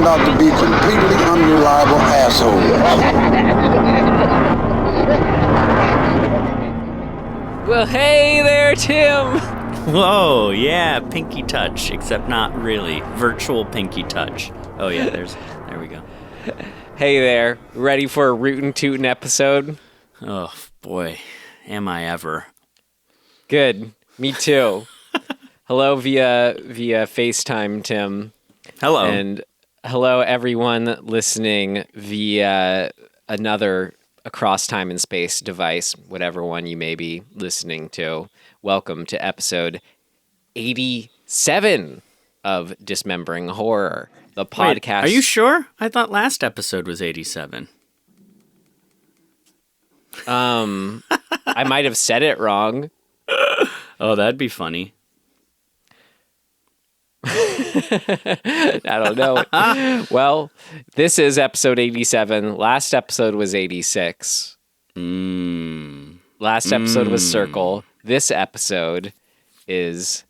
out to be completely unreliable assholes. Well, hey there, Tim. Whoa, yeah, pinky touch, except not really. Virtual pinky touch. Oh yeah, there we go. Hey there. Ready for a rootin' tootin' episode? Oh boy, am I ever. Good. Me too. Hello via FaceTime, Tim. Hello. And hello everyone listening via another across time and space device, whatever one you may be listening to. Welcome to episode 87 of Dismembering Horror, the podcast. Wait, are you sure? I thought last episode was 87. I might have said it wrong. Oh, that'd be funny. I don't know. Well, this is episode 87. Last episode was 86. Last episode was Circle. This episode is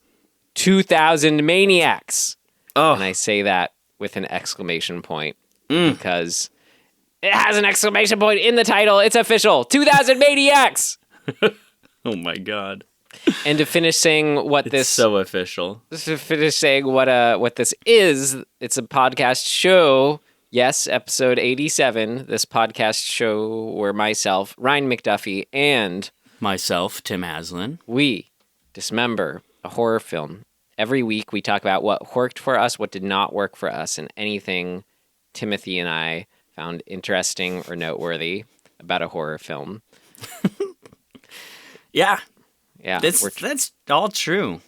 2000 Maniacs. Oh. And I say that with an exclamation point because it has an exclamation point in the title. It's official. 2000 Maniacs. Oh my god. And to finish saying what It's so official. To finish saying what this is, it's a podcast show. Yes, episode 87. This podcast show where myself, Ryan McDuffie, and Myself, Tim Aslin. we dismember a horror film. Every week we talk about what worked for us, what did not work for us, and anything Timothy and I found interesting or noteworthy about a horror film. Yeah. Yeah, That's all true.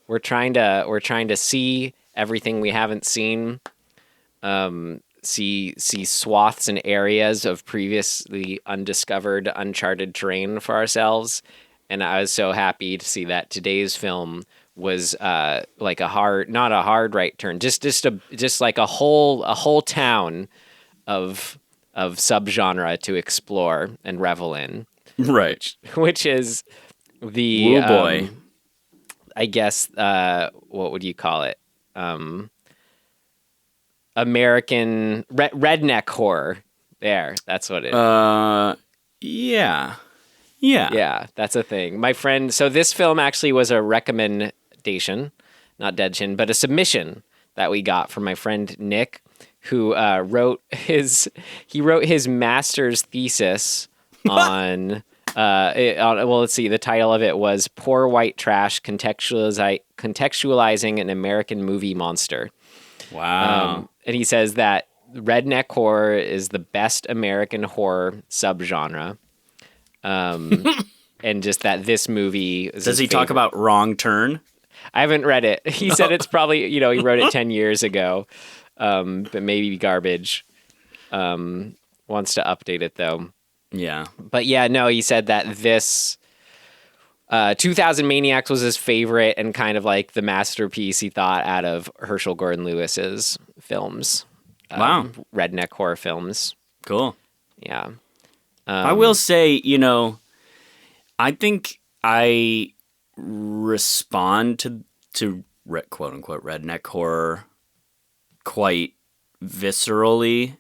We're trying to see everything we haven't seen, see swaths and areas of previously undiscovered, uncharted terrain for ourselves. And I was so happy to see that today's film was like not a hard right turn, just like a whole town of subgenre to explore and revel in. Right. Which is the oh boy. I guess what would you call it? American redneck horror. There, that's what it is. Yeah. Yeah, that's a thing. My friend, so this film actually was a recommendation, not deadchin, but a submission that we got from my friend Nick, who wrote his master's thesis on well, let's see. The title of it was "Poor White Trash: Contextualizing an American Movie Monster." Wow. And he says that redneck horror is the best American horror subgenre, and just that this movie is Does he talk about Wrong Turn? I haven't read it. He said it's probably he wrote it 10 years ago, but maybe garbage. Wants to update it though. Yeah. But yeah, no, he said that this 2000 Maniacs was his favorite and kind of like the masterpiece he thought out of Herschell Gordon Lewis's films. Wow. Redneck horror films. Cool. Yeah. I will say, I think I respond to quote unquote redneck horror quite viscerally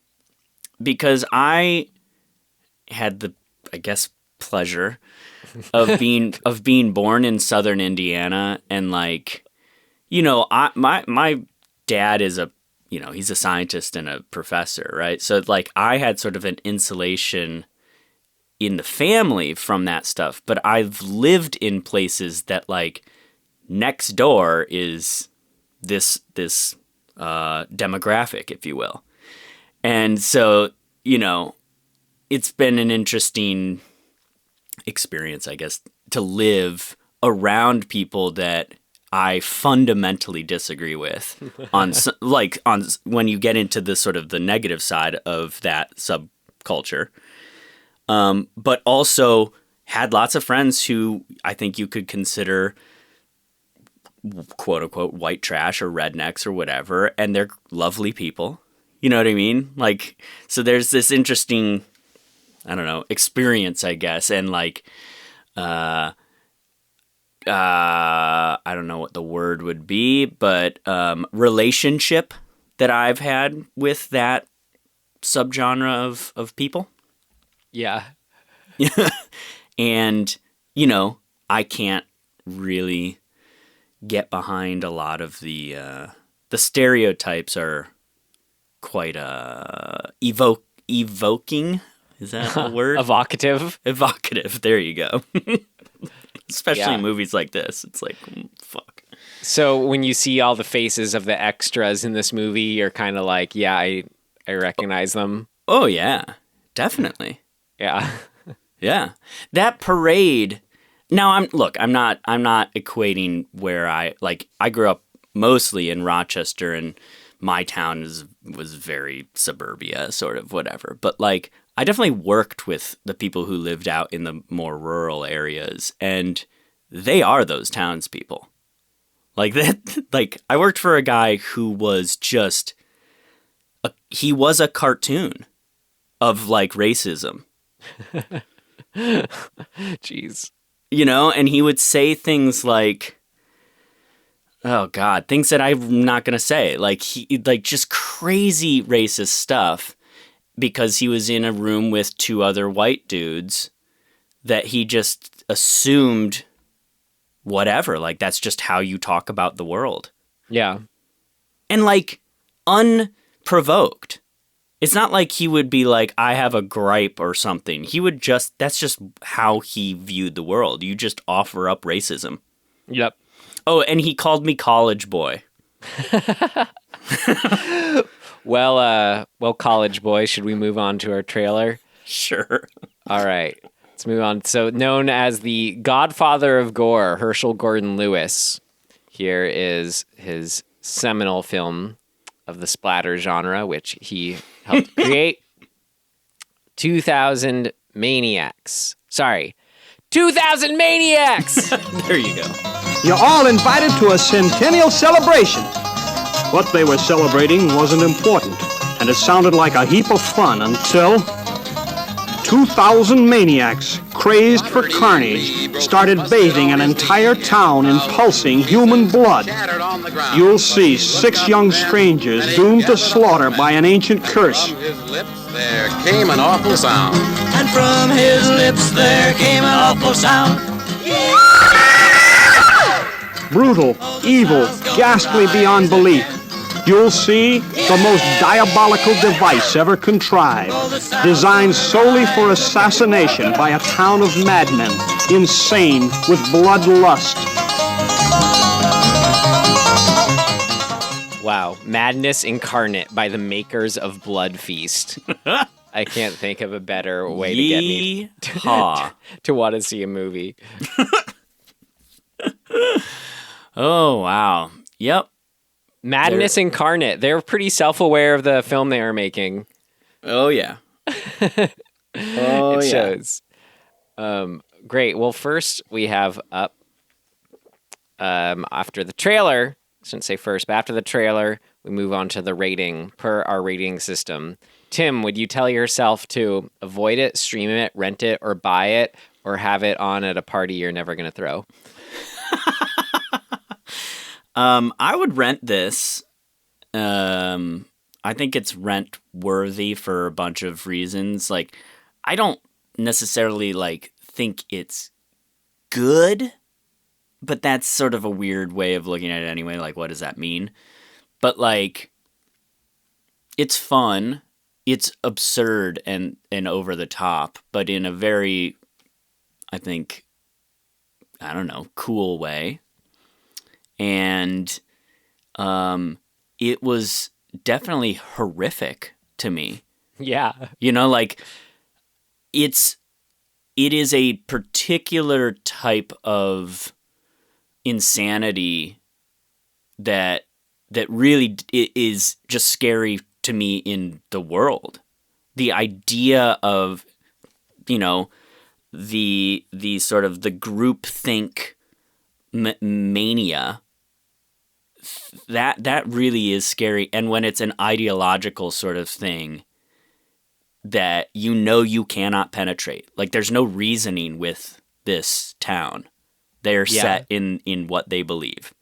because I had the, I guess, pleasure of being born in southern Indiana, and like, my dad is he's a scientist and a professor, right? So like I had sort of an insulation in the family from that stuff, but I've lived in places that like next door is this demographic, if you will, and so it's been an interesting experience, I guess, to live around people that I fundamentally disagree with on when you get into the sort of the negative side of that subculture. But also had lots of friends who I think you could consider quote unquote white trash or rednecks or whatever, and they're lovely people. You know what I mean? Like, so there's this interesting, I don't know, experience, I guess, and like, I don't know what the word would be, but relationship that I've had with that subgenre of people. Yeah. And, I can't really get behind a lot of the stereotypes are quite evoking. Is that a word? Evocative. Evocative. There you go. Especially in Yeah. movies like this. It's like, fuck. So when you see all the faces of the extras in this movie, you're kind of like, yeah, I recognize them. Oh, yeah. Definitely. Yeah. Yeah. That parade. Now, I'm not equating where I grew up mostly in Rochester, and my town was very suburbia, sort of whatever. But like, I definitely worked with the people who lived out in the more rural areas, and they are those townspeople. Like that, like I worked for a guy who was just, he was a cartoon of like racism. Jeez. And he would say things like, oh God, things that I'm not going to say. Like just crazy racist stuff because he was in a room with two other white dudes that he just assumed whatever. Like, that's just how you talk about the world. Yeah. And like unprovoked. It's not like he would be like, I have a gripe or something. He would that's just how he viewed the world. You just offer up racism. Yep. Oh, and he called me college boy. Well, college boy, should we move on to our trailer? Sure. All right. Let's move on. So, known as the Godfather of Gore, Herschell Gordon Lewis. Here is his seminal film of the splatter genre, which he helped create. 2000 Maniacs. Sorry. 2000 Maniacs! There you go. You're all invited to a centennial celebration. What they were celebrating wasn't important, and it sounded like a heap of fun until 2,000 maniacs, crazed for carnage, started bathing an entire town in pulsing human blood. You'll see 6 young strangers doomed to slaughter by an ancient curse. From his lips there came an awful sound. And from his lips there came an awful sound. Brutal, evil, ghastly beyond belief. You'll see the most diabolical device ever contrived, designed solely for assassination by a town of madmen, insane with bloodlust. Wow. Madness Incarnate by the makers of Blood Feast. I can't think of a better way to get me to want to see a movie. Oh, wow. Yep. Madness Incarnate. They're pretty self-aware of the film they are making. Oh, yeah. It shows. Great. Well, first we have up after the trailer. I shouldn't say first, but after the trailer, we move on to the rating per our rating system. Tim, would you tell yourself to avoid it, stream it, rent it, or buy it, or have it on at a party you're never going to throw? I would rent this. I think it's rent worthy for a bunch of reasons. Like, I don't necessarily think it's good, but that's sort of a weird way of looking at it anyway. Like, what does that mean? But it's fun. It's absurd and over the top, but in a very, I think, I don't know, cool way. And it was definitely horrific to me. Yeah. It is a particular type of insanity that really is just scary to me in the world. The idea of, the sort of the groupthink mania, that really is scary. And when it's an ideological sort of thing that you cannot penetrate, there's no reasoning with this town. They're set in what they believe.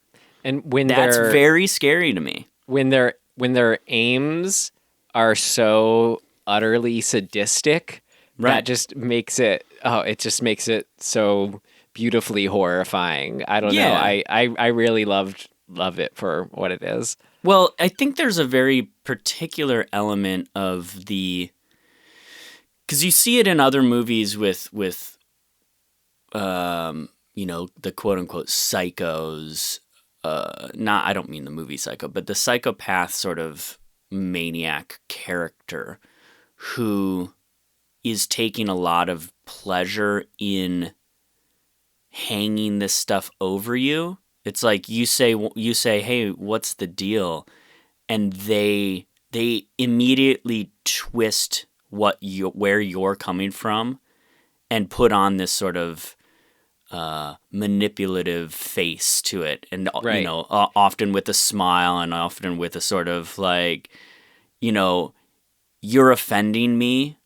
And when that's very scary to me. When they're when their aims are so utterly sadistic, that just makes it so beautifully horrifying. I don't know. I really love it for what it is. Well, I think there's a very particular element of because you see it in other movies with the quote unquote psychos. I don't mean the movie Psycho, but the psychopath sort of maniac character who is taking a lot of pleasure in hanging this stuff over you. It's like you say, "Hey, what's the deal?" And they immediately twist where you're coming from and put on this sort of manipulative face to it, and often with a smile and often with a sort of like, you're offending me.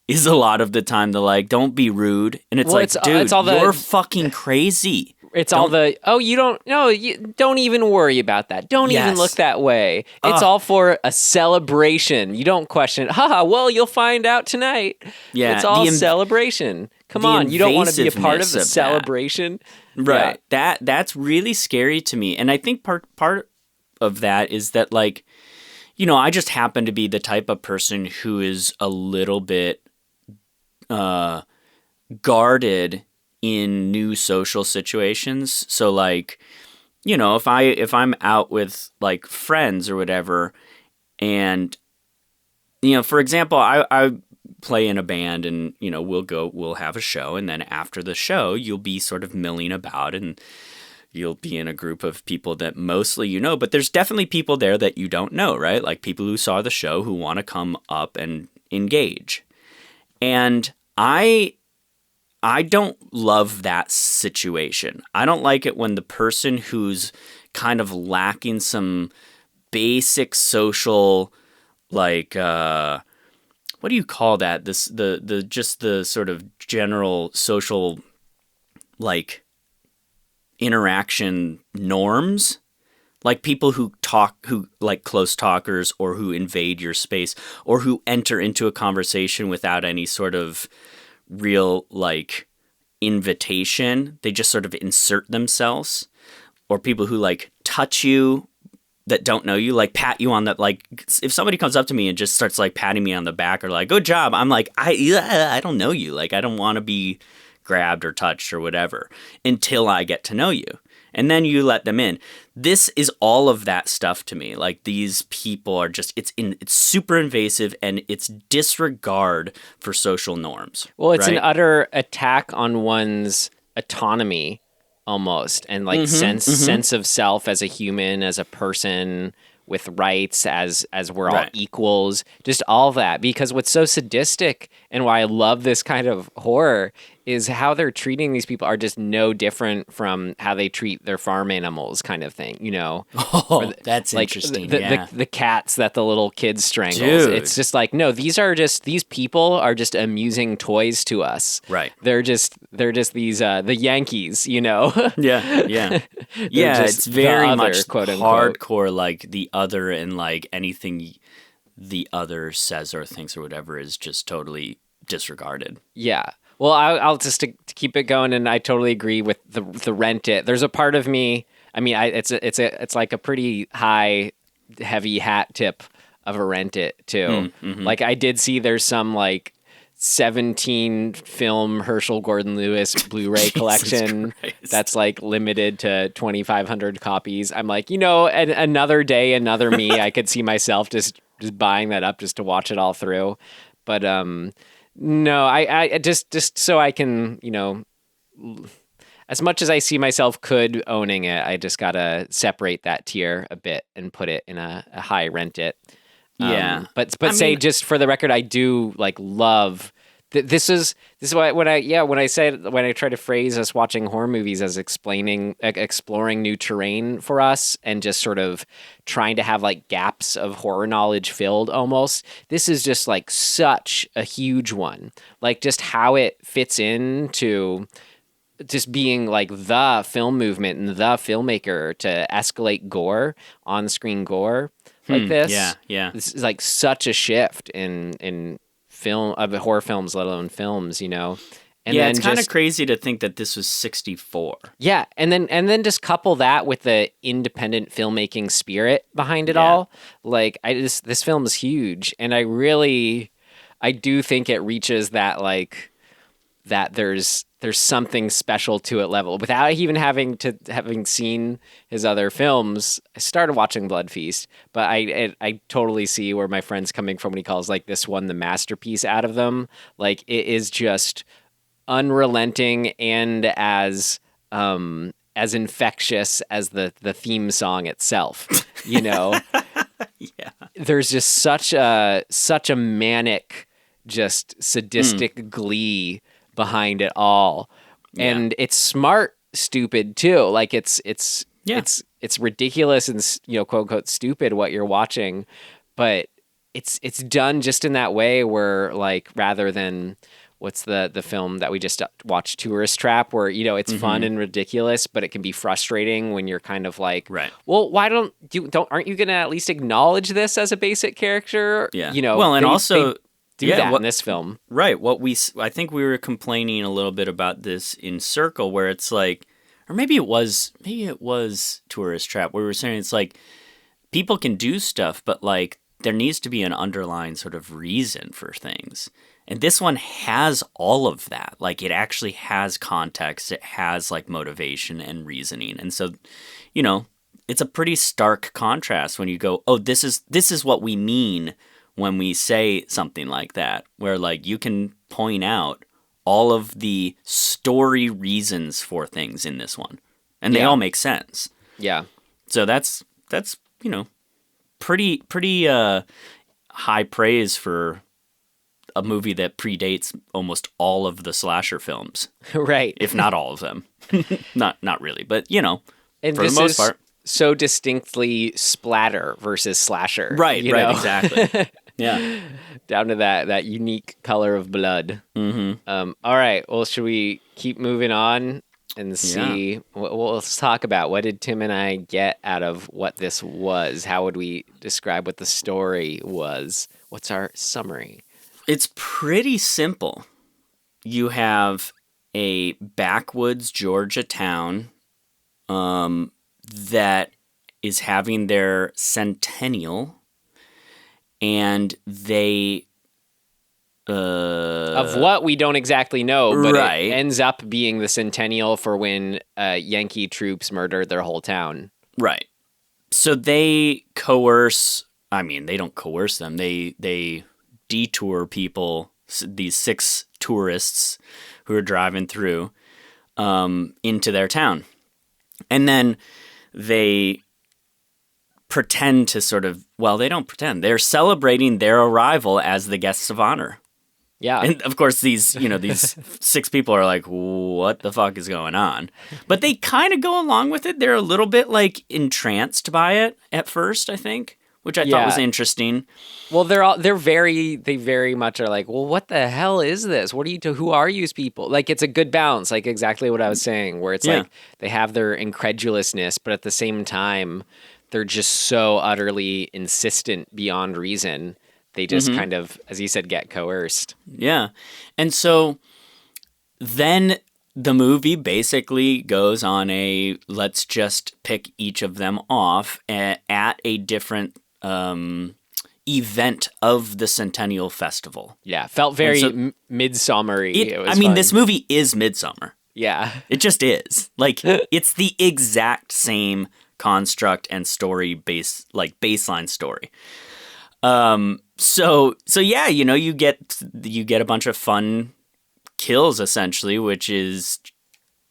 Is a lot of the time the like, don't be rude, and it's dude, you're fucking crazy. It's all the, you don't even worry about that. Don't even look that way. It's all for a celebration. You don't question it. Well, you'll find out tonight. Yeah, it's all celebration. Come on, you don't want to be a part of the celebration. Right. Yeah. That's really scary to me. And I think part of that is that, like, I just happen to be the type of person who is a little bit guarded in new social situations. So like, if I'm out with like friends or whatever, and for example, I play in a band, and we'll have a show, and then after the show you'll be sort of milling about, and you'll be in a group of people that mostly but there's definitely people there that you don't know, right? Like people who saw the show who want to come up and engage. And I don't love that situation. I don't like it when the person who's kind of lacking some basic social, like, what do you call that? The sort of general social, like, interaction norms, like people who like close talkers, or who invade your space, or who enter into a conversation without any sort of real like invitation. They just sort of insert themselves, or people who like touch you that don't know you, like pat you on the, like, if somebody comes up to me and just starts like patting me on the back or like, good job, I'm like, I don't know you. Like, I don't want to be grabbed or touched or whatever until I get to know you. And then you let them in. This is all of that stuff to me. Like, these people are just, it's super invasive, and it's disregard for social norms. Well, it's an utter attack on one's autonomy almost, and like sense of self as a human, as a person with rights, as we're all equals, just all that. Because what's so sadistic and why I love this kind of horror is how they're treating these people are just no different from how they treat their farm animals, kind of thing, Oh, that's like interesting. The cats that the little kid strangles. Dude. It's just like, no, these people are just amusing toys to us. Right. They're just these the Yankees, Yeah. Yeah, it's very much quote unquote hardcore, like the other, and like anything the other says or thinks or whatever is just totally disregarded. Yeah. Well, I'll just to keep it going, and I totally agree with the rent it. There's a part of me. I mean, it's like a pretty high, heavy hat tip of a rent it too. Mm-hmm. Like, I did see there's some like 17 film Herschell Gordon Lewis Blu-ray collection that's like limited to 2,500 copies. I'm like, another day, another me. I could see myself just buying that up just to watch it all through, but no, I just so I can, as much as I see myself could owning it, I just gotta separate that tier a bit and put it in a high rent it. Yeah, but just for the record, I do like love. This is why when I try to phrase us watching horror movies as exploring new terrain for us, and just sort of trying to have like gaps of horror knowledge filled almost. This is just like such a huge one, like just how it fits into just being like the film movement and the filmmaker to escalate gore, on-screen gore. like this. Yeah. This is like such a shift in film of horror films, let alone films, you know. And yeah, then it's kind of just- crazy to think that this was 64. Yeah, and then just couple that with the independent filmmaking spirit behind it Yeah. all. Like this film is huge, and I do think it reaches that like that there's something special to it level without even having seen his other films. I started watching Blood Feast, but I totally see where my friend's coming from when he calls like this one the masterpiece out of them. Like it is just unrelenting and as infectious as the theme song itself, you know. Yeah. There's just such a manic, just sadistic glee behind it all. Yeah. And it's smart stupid too. Like it's ridiculous and, you know, quote unquote stupid what you're watching, but it's done just in that way where like rather than what's the film that we just watched, Tourist Trap, where, you know, it's fun and ridiculous, but it can be frustrating when you're kind of like, Right. well, why aren't you going to at least acknowledge this as a basic character? Yeah. You know, well, and they also do that in this film. Right. I think we were complaining a little bit about this in Circle, where it's like, or maybe it was Tourist Trap, where we were saying it's like people can do stuff, but like there needs to be an underlying sort of reason for things. And this one has all of that. Like it actually has context. It has like motivation and reasoning. And so, you know, it's a pretty stark contrast when you go, oh, this is what we mean when we say something like that, where like you can point out all of the story reasons for things in this one, and they all make sense. Yeah. So that's you know, pretty high praise for a movie that predates almost all of the slasher films, Right. if not all of them. not really, but you know, And for the most part. so distinctly splatter versus slasher. Right, you right, know? exactly. Yeah. Down to that unique color of blood. Mm-hmm. All right. Well, should we keep moving on and see? Well, let's talk about what did Tim and I get out of what this was? How would we describe what the story was? What's our summary? It's pretty simple. You have a backwoods Georgia town that is having their centennial, and they Of what we don't exactly know, but right. it ends up being the centennial for when Yankee troops murdered their whole town. Right. So they coerce. I mean, they don't coerce them. They detour people. These 6 tourists who are driving through into their town, and then they pretend to sort of. Well, they don't pretend. They're celebrating their arrival as the guests of honor. Yeah. And of course, these 6 people are like, what the fuck is going on? But they kind of go along with it. They're a little bit like entranced by it at first, I think, which I thought was interesting. Well, they very much are like, well, what the hell is this? Who are you people? Like, it's a good balance, like exactly what I was saying, where it's like they have their incredulousness, but at the same time, they're just so utterly insistent beyond reason. They just kind of, as you said, get coerced. Yeah. And so then the movie basically goes on let's just pick each of them off at a different event of the Centennial Festival. Yeah, felt very midsummery. This movie is Midsummer. Yeah. It just is. Like, it's the exact same construct and story baseline story. So yeah, you know, you get a bunch of fun kills essentially, which is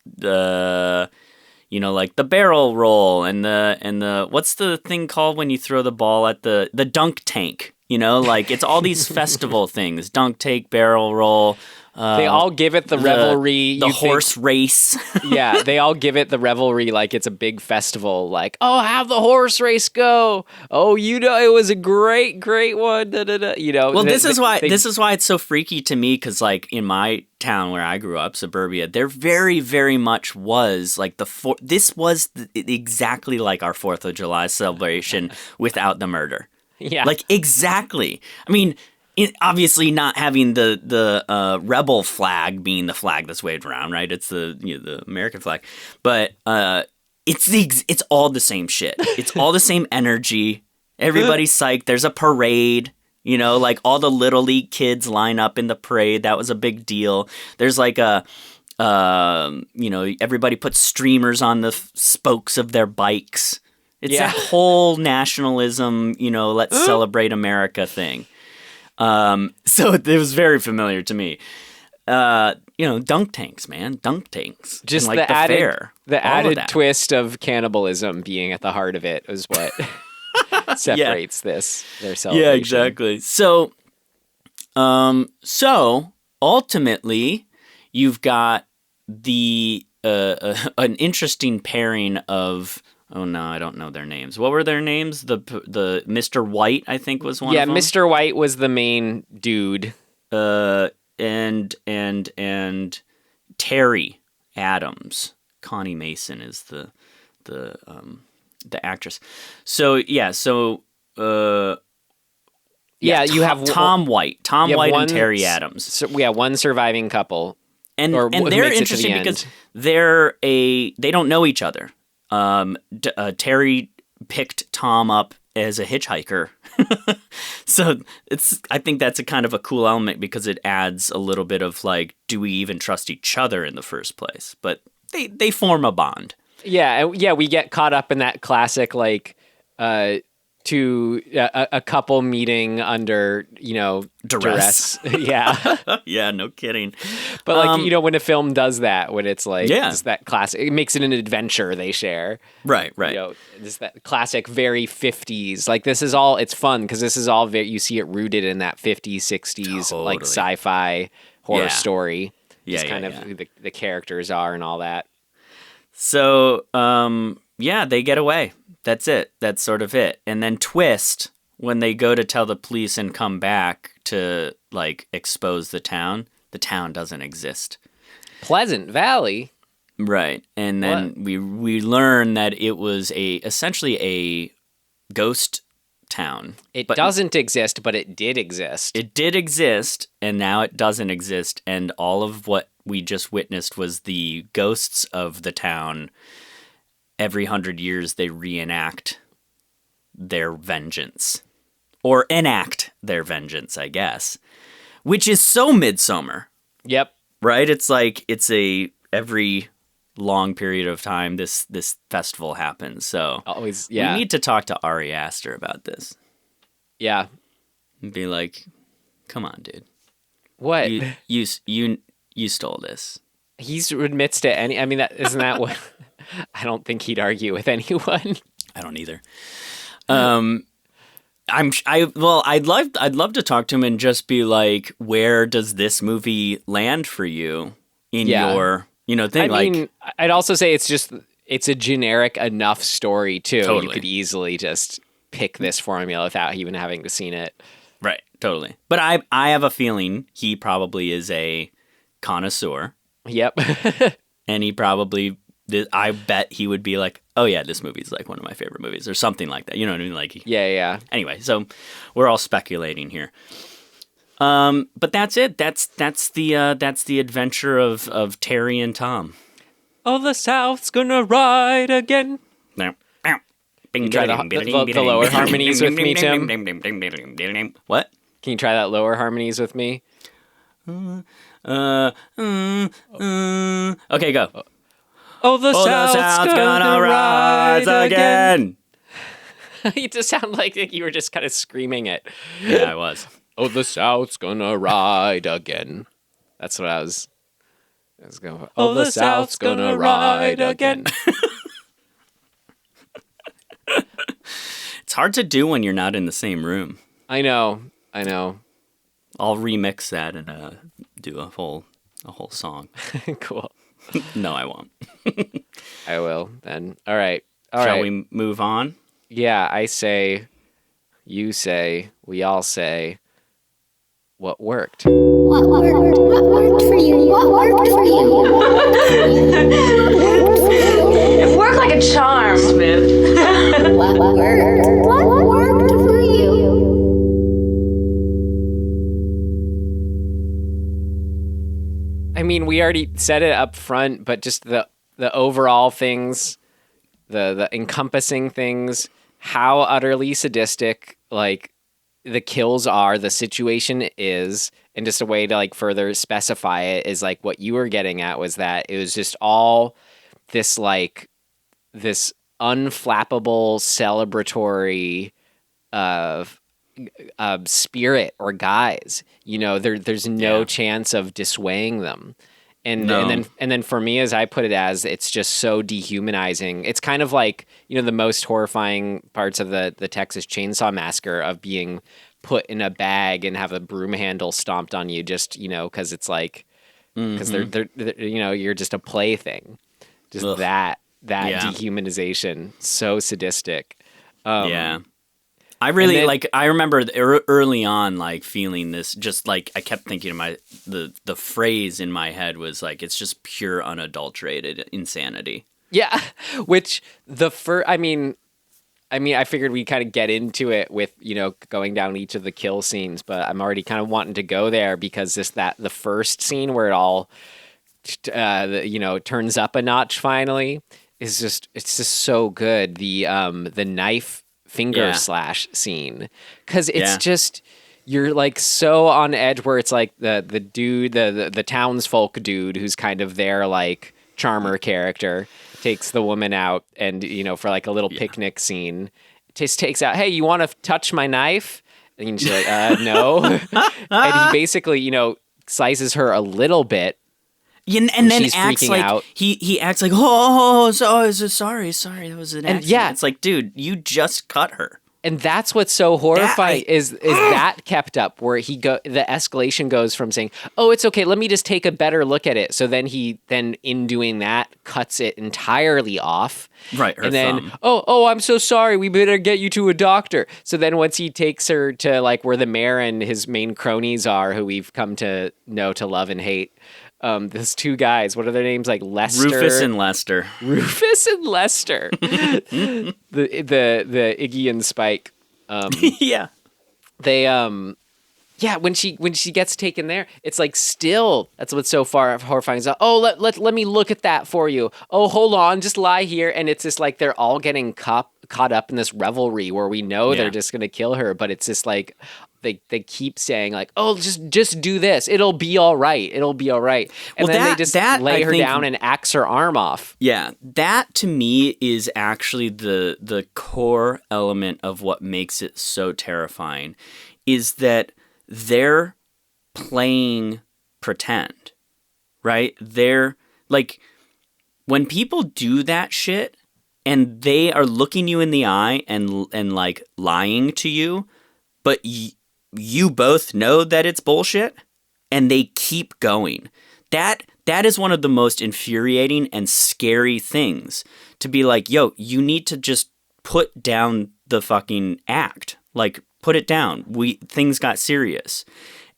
the, you know, like the barrel roll and the what's the thing called when you throw the ball at the dunk tank, you know, like it's all these festival things, dunk tank, barrel roll, They all give it the revelry. The horse race. Yeah, they all give it the revelry like it's a big festival. Like, oh, how'd the horse race go? Oh, it was a great one. Da, da, da. Well, this is why it's so freaky to me, because like in my town where I grew up, suburbia, there very, very much was like this was exactly like our 4th of July celebration without the murder. Yeah, like exactly. I mean. Obviously, not having the rebel flag being the flag that's waved around, right? It's the American flag, but it's all the same shit. It's all the same energy. Everybody's psyched. There's a parade. Like all the Little League kids line up in the parade. That was a big deal. There's like everybody puts streamers on the spokes of their bikes. It's that whole nationalism, let's celebrate America thing. So it was very familiar to me. Dunk tanks, man. Dunk tanks. Just and, like, the added twist of cannibalism being at the heart of it is what separates their celebration. Yeah, exactly. So ultimately, you've got an interesting pairing of. Oh no, I don't know their names. What were their names? The Mr. White, I think, was one of them. Yeah, Mr. White was the main dude. And Terry Adams. Connie Mason is the actress. So you have Tom White. Tom White and Terry Adams. So, one surviving couple. And they're interesting because they don't know each other. Terry picked Tom up as a hitchhiker. So I think that's a kind of a cool element because it adds a little bit of like, do we even trust each other in the first place? But they form a bond. Yeah. We get caught up in that classic, like, a couple meeting under, duress. Yeah. Yeah, no kidding. But like, when a film does that, when it's like, it's that classic, it makes it an adventure they share. Right. It's that classic, very 50s. Like this is all, it's fun because this is all you see it rooted in that 50s, 60s, like sci-fi horror story. Yeah. Just kind of who the characters are and all that. So, they get away. That's it. That's sort of it. And then twist, when they go to tell the police and come back to, like, expose the town doesn't exist. Pleasant Valley? Right. And then we learn that it was essentially a ghost town. It doesn't exist, but it did exist. It did exist, and now it doesn't exist. And all of what we just witnessed was the ghosts of the town. Every 100 years, they reenact their vengeance. Or enact their vengeance, I guess. Which is so Midsommar. Yep. Right? It's like, every long period of time, this festival happens. So, always, we need to talk to Ari Aster about this. Yeah. And be like, come on, dude. What? You stole this. He admits to any, I mean, isn't that what... I don't think he'd argue with anyone. I don't either. I'd love to talk to him and just be like, where does this movie land for you in your thing? I mean, I'd also say it's a generic enough story too. Totally. You could easily just pick this formula without even having to seen it. Right, totally. But I have a feeling he probably is a connoisseur. Yep. And he probably, I bet he would be like, oh yeah, this movie's like one of my favorite movies or something like that. You know what I mean? Like, yeah. Anyway, so we're all speculating here. But that's it. That's the adventure of Terry and Tom. Oh, the South's gonna ride again. Can you try the lower harmonies with me, Tim? What? Can you try that lower harmonies with me? Okay, go. Oh, the South's gonna rise again. You just sound like you were just kind of screaming it. Yeah, I was. Oh, the South's gonna ride again. That's what I was going for. Oh, the South's gonna ride again. It's hard to do when you're not in the same room. I know. I'll remix that and do a whole song. Cool. No, I won't. I will then. All right. Shall we move on? Yeah, I say, you say, we all say, what worked? What worked for you? What worked for you? It worked like a charm, Smith. What worked? What worked for you? I mean, we already said it up front, but just the overall things, the encompassing things, how utterly sadistic, like, the kills are, the situation is, and just a way to, like, further specify it is, like, what you were getting at was that it was just all this, like, this unflappable, celebratory spirit or guise. You know, there's no chance of dissuading them. And then for me, as I put it, as it's just so dehumanizing. It's kind of like, you know, the most horrifying parts of the Texas Chainsaw Massacre of being put in a bag and have a broom handle stomped on you, just, you know, because it's like, because they're you know, you're just a plaything. Just that dehumanization, so sadistic. I really I remember early on, like, feeling this, just like I kept thinking the phrase in my head was like, it's just pure unadulterated insanity. Yeah. Which I mean, I figured we kind of get into it with, you know, going down each of the kill scenes, but I'm already kind of wanting to go there because the first scene where it all, you know, turns up a notch finally is just, it's just so good. The knife finger slash scene, because it's just, you're like so on edge where it's like the dude, the townsfolk dude who's kind of their like charmer character takes the woman out, and, you know, for like a little picnic scene, just takes out, hey, you want to touch my knife? And she's like, no. And he basically, you know, slices her a little bit. Yeah, and then she's acts freaking like out. He acts like, sorry, that was an accident. Yeah, it's like, dude, you just cut her. And that's what's so horrifying is that kept up, where the escalation goes from saying, oh, it's okay, let me just take a better look at it. So then in doing that, cuts it entirely off. Right. And then, oh, I'm so sorry, we better get you to a doctor. So then once he takes her to like where the mayor and his main cronies are, who we've come to know, to love and hate, those two guys, what are their names? Like Rufus and Lester. the Iggy and Spike. Yeah. They when she gets taken there, it's like, still, that's what's so far horrifying. Is like, oh, let me look at that for you. Oh, hold on, just lie here. And it's just like they're all getting caught up in this revelry where we know they're just gonna kill her, but it's just like they keep saying like, oh, just do this, it'll be all right, and then they just lay her down and axe her arm off. Yeah, that to me is actually the core element of what makes it so terrifying, is that they're playing pretend, right? They're like, when people do that shit and they are looking you in the eye and like lying to you, but you both know that it's bullshit, and they keep going. That is one of the most infuriating and scary things, to be like, yo, you need to just put down the fucking act. Like, put it down. Things got serious.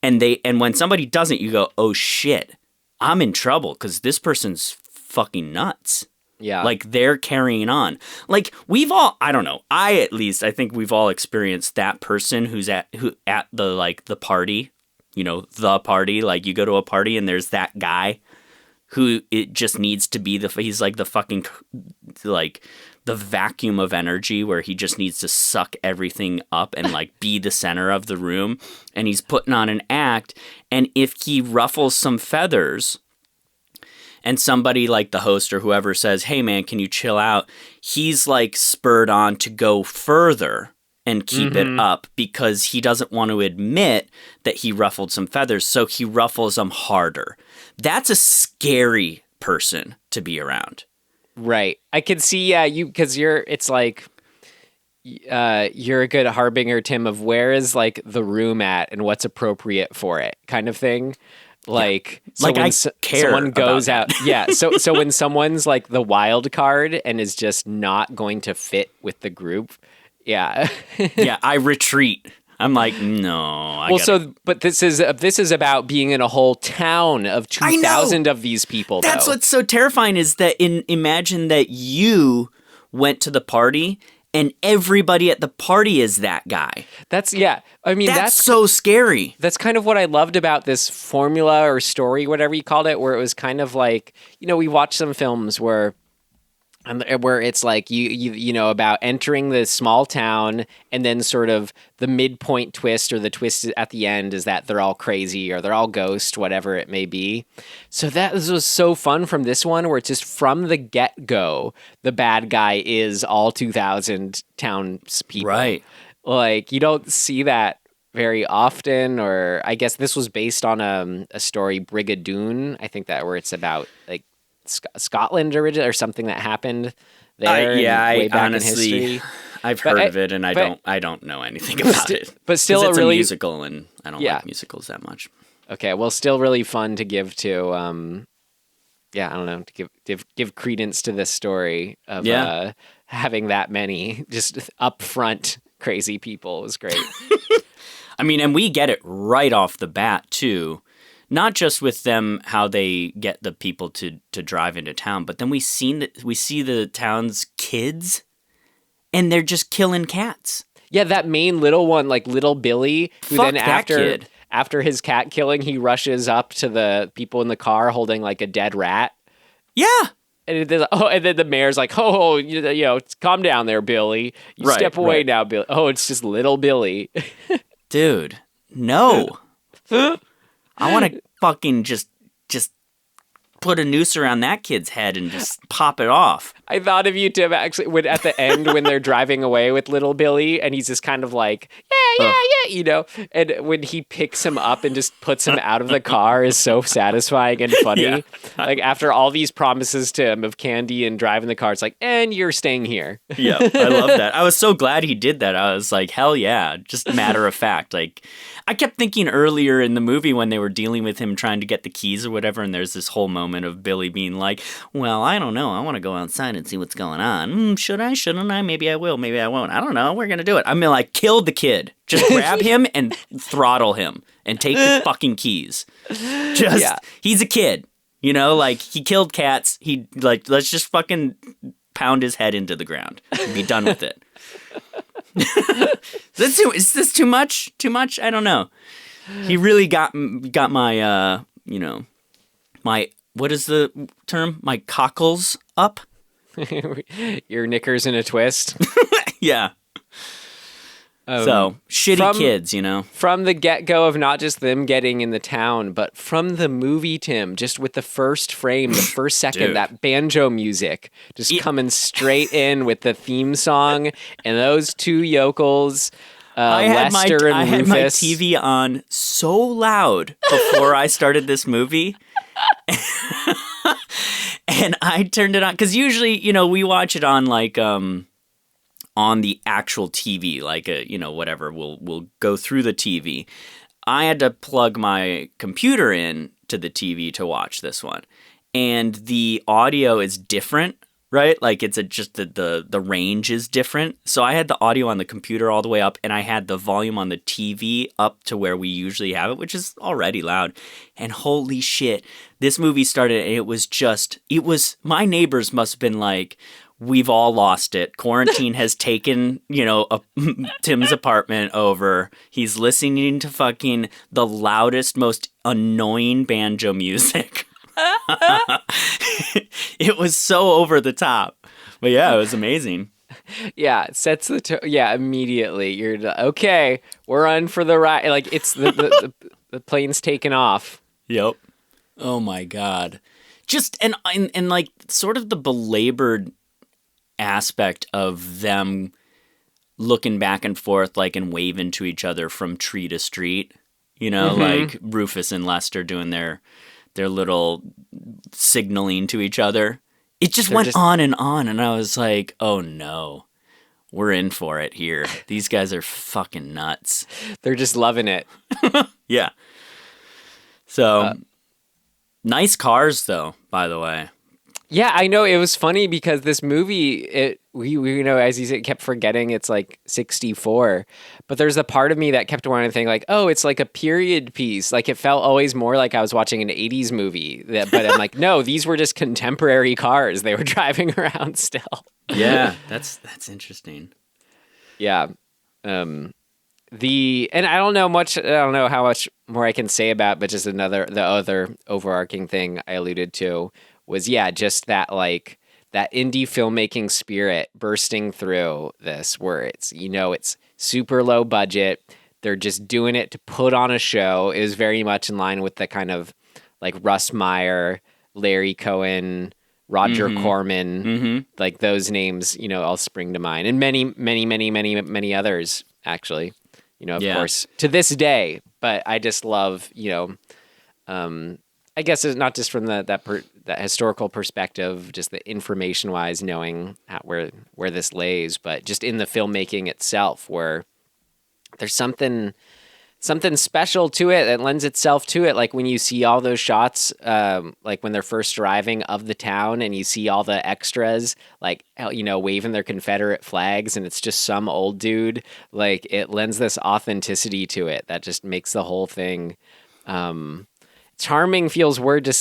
And when somebody doesn't, you go, oh shit, I'm in trouble because this person's fucking nuts. Yeah. Like, they're carrying on. Like, we've all, I don't know, I think we've all experienced that person who's at the party, you know, the party. Like, you go to a party and there's that guy who it just needs to be he's like the fucking, like, the vacuum of energy where he just needs to suck everything up and like be the center of the room. And he's putting on an act. And if he ruffles some feathers, and somebody like the host or whoever says, hey man, can you chill out? He's like spurred on to go further and keep it up because he doesn't want to admit that he ruffled some feathers. So he ruffles them harder. That's a scary person to be around. Right. I can see, because it's like, you're a good harbinger, Tim, of where is like the room at and what's appropriate for it kind of thing. Like, Yeah. Like, I care someone goes about out. Yeah. So when someone's like the wild card and is just not going to fit with the group. Yeah. Yeah, I retreat. I'm like, no. But this is about being in a whole town of 2,000 of these people. That's though. what's so terrifying is that imagine that you went to the party and everybody at the party is that guy. I mean, that's so scary. That's kind of what I loved about this formula or story, whatever you called it, where it was kind of like, we watch some films where it's like you know about entering the small town and then sort of the midpoint twist or the twist at the end is that they're all crazy or they're all ghost, whatever it may be. So that was so fun from this one where it's just from the get-go, the bad guy is all 2,000 townspeople. Right. Like, you don't see that very often, or I guess this was based on a story, Brigadoon, I think that where it's about like Scotland or something that happened there. Way back honestly, in history. I've heard of it, and I don't know anything about it. But still, it's a really musical, and I don't like musicals that much. Okay, well, still really fun to give to. I don't know, to give credence to this story of having that many just upfront crazy people was great. I mean, and we get it right off the bat too. Not just with them, how they get the people to drive into town, but then we see the town's kids, and they're just killing cats. Yeah, that main little one, like little Billy, who Fuck then that kid. after his cat killing, he rushes up to the people in the car holding like a dead rat. Yeah. And then the mayor's like, calm down there, Billy. You step away now, Billy. Oh, it's just little Billy. Dude, no. I want to fucking just put a noose around that kid's head and just pop it off. I thought of you, Tim, actually, at the end when they're driving away with little Billy, and he's just kind of like, yeah, and when he picks him up and just puts him out of the car is so satisfying and funny. Yeah. Like, after all these promises to him of candy and driving the car, it's like, and you're staying here. Yeah, I love that. I was so glad he did that. I was like, hell yeah, just matter of fact. Like, I kept thinking earlier in the movie when they were dealing with him trying to get the keys or whatever, and there's this whole moment of Billy being like, well, I don't know. I want to go outside and see what's going on. Should I? Shouldn't I? Maybe I will. Maybe I won't. I don't know. We're going to do it. I'm going to like kill the kid. Just grab him and throttle him and take the fucking keys. He's a kid. Like he killed cats. Let's just fucking pound his head into the ground and be done with it. Is this too much? Too much? I don't know. He really got my, my, what is the term? My cockles up. Your knickers in a twist. Yeah. So, shitty kids, From the get-go of not just them getting in the town, but from the movie, Tim, just with the first frame, the first second, that banjo music just coming straight in with the theme song and those two yokels, Lester and Rufus. I had my TV on so loud before I started this movie. And I turned it on, because usually, we watch it on like, on the actual TV, like whatever, we'll go through the TV. I had to plug my computer in to the TV to watch this one, and the audio is different, right? Like it's just the range is different. So I had the audio on the computer all the way up, and I had the volume on the TV up to where we usually have it, which is already loud. And holy shit, this movie started, and it was my neighbors must have been like, we've all lost it. Quarantine has taken, Tim's apartment over. He's listening to fucking the loudest, most annoying banjo music. It was so over the top. But yeah, it was amazing. Yeah, it sets the tone. Yeah, immediately. You're okay, we're on for the ride. Like, it's the plane's taken off. Yep. Oh my God. Just, and like, sort of the belabored aspect of them looking back and forth, like, and waving to each other from tree to street, like Rufus and Lester doing their little signaling to each other. It just went on, and I was like, oh no, we're in for it here. These guys are fucking nuts. They're just loving it. Yeah. So Nice cars, though, by the way. Yeah, I know. It was funny because this movie, we as you said, kept forgetting it's like 64. But there's a part of me that kept wanting to think like, oh, it's like a period piece. Like it felt always more like I was watching an 80s movie. But I'm like, no, these were just contemporary cars. They were driving around still. Yeah, that's interesting. Yeah. And I don't know how much more I can say about, but just the other overarching thing I alluded to was, just that like that indie filmmaking spirit bursting through this, where it's, it's super low budget. They're just doing it to put on a show. It was very much in line with the kind of like Russ Meyer, Larry Cohen, Roger Corman, like those names, all spring to mind, and many, many, many, many, many others actually, of course, to this day. But I just love, I guess it's not just from that historical perspective, just the information wise, knowing where this lays, but just in the filmmaking itself, where there's something special to it that lends itself to it. Like when you see all those shots, like when they're first arriving of the town, and you see all the extras, like waving their Confederate flags, and it's just some old dude. Like it lends this authenticity to it that just makes the whole thing. Charming feels weird to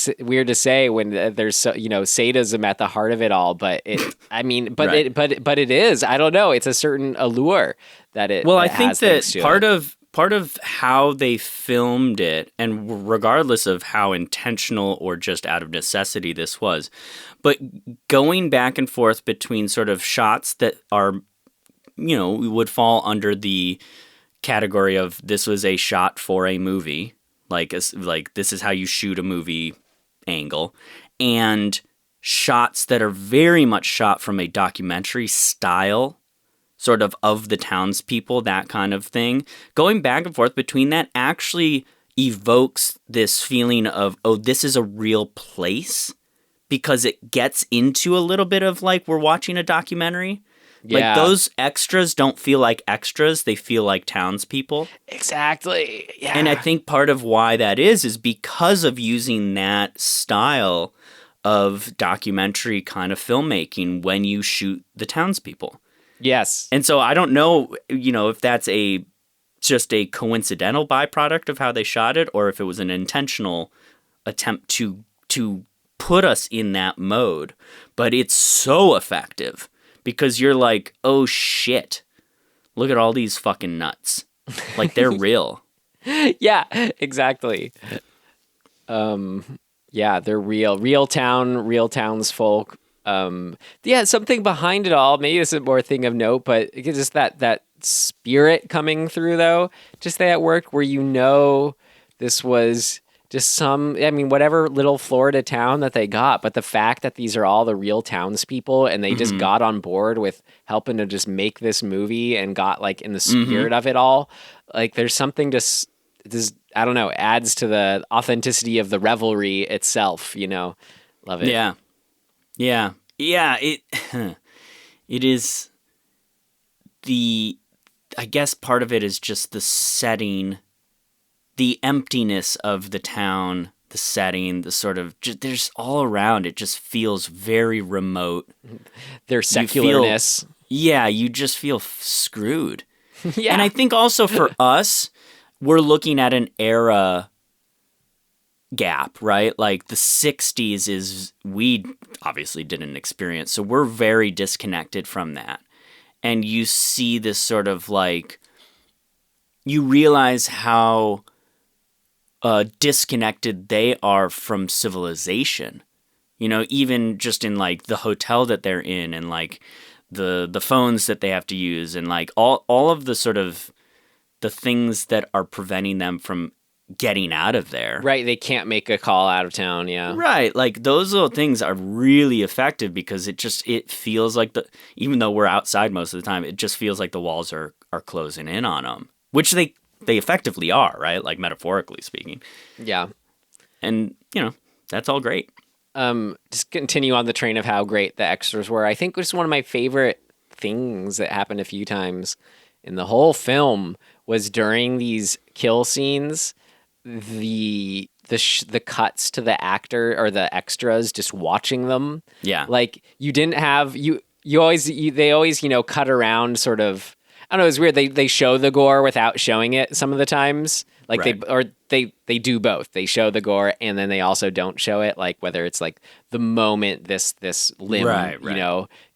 say when there's sadism at the heart of it all, but it it is. I don't know. It's a certain allure that it. Well, I think that part of how they filmed it, and regardless of how intentional or just out of necessity this was, but going back and forth between sort of shots that are, would fall under the category of this was a shot for a movie. Like this is how you shoot a movie angle, and shots that are very much shot from a documentary style, sort of the townspeople, that kind of thing. Going back and forth between that actually evokes this feeling of, oh, this is a real place, because it gets into a little bit of like we're watching a documentary. Yeah. Like those extras don't feel like extras, they feel like townspeople. Exactly. Yeah. And I think part of why that is because of using that style of documentary kind of filmmaking when you shoot the townspeople. Yes. And so I don't know, if that's just a coincidental byproduct of how they shot it, or if it was an intentional attempt to put us in that mode. But it's so effective. Because you're like, oh shit, look at all these fucking nuts. Like they're real. Yeah, exactly. They're real. Real townsfolk. Something behind it all. Maybe this is more a thing of note, but it's just that spirit coming through though. Just that worked where this was just whatever little Florida town that they got, but the fact that these are all the real townspeople and they just got on board with helping to just make this movie and got like in the spirit of it all, like there's something just I don't know, adds to the authenticity of the revelry itself, Love it. Yeah. It is I guess part of it is just the setting, the emptiness of the town, the setting, the sort of there's all around. It just feels very remote. Their secularness. You just feel screwed. Yeah. And I think also for us, we're looking at an era gap, right? Like the 60s we obviously didn't experience, so we're very disconnected from that. And you see this sort of like, you realize how disconnected they are from civilization, even just in like the hotel that they're in, and like the phones that they have to use, and like all of the sort of the things that are preventing them from getting out of there. Right, they can't make a call out of town, yeah. Right, like those little things are really effective because it feels like even though we're outside most of the time, it just feels like the walls are closing in on them, which they effectively are, right? Like metaphorically speaking. Yeah. And, that's all great. Just continue on the train of how great the extras were. I think just one of my favorite things that happened a few times in the whole film was during these kill scenes, the the cuts to the actor or the extras just watching them. Yeah. Like you didn't have they always, cut around sort of. I don't know, it's weird. They show the gore without showing it some of the times. Like Right. they do both. They show the gore and then they also don't show it. Like whether it's like the moment this limb, Right.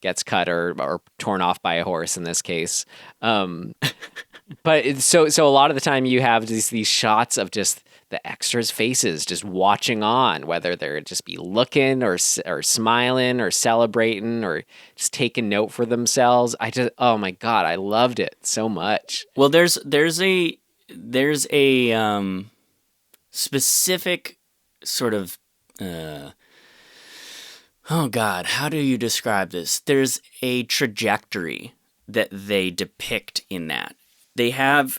Gets cut or torn off by a horse in this case. But so a lot of the time you have these shots of just the extras' faces just watching on, whether they're just be looking or smiling or celebrating or just taking note for themselves. Oh my God, I loved it so much. Well, there's a specific sort of oh God, how do you describe this? There's a trajectory that they depict in that. It's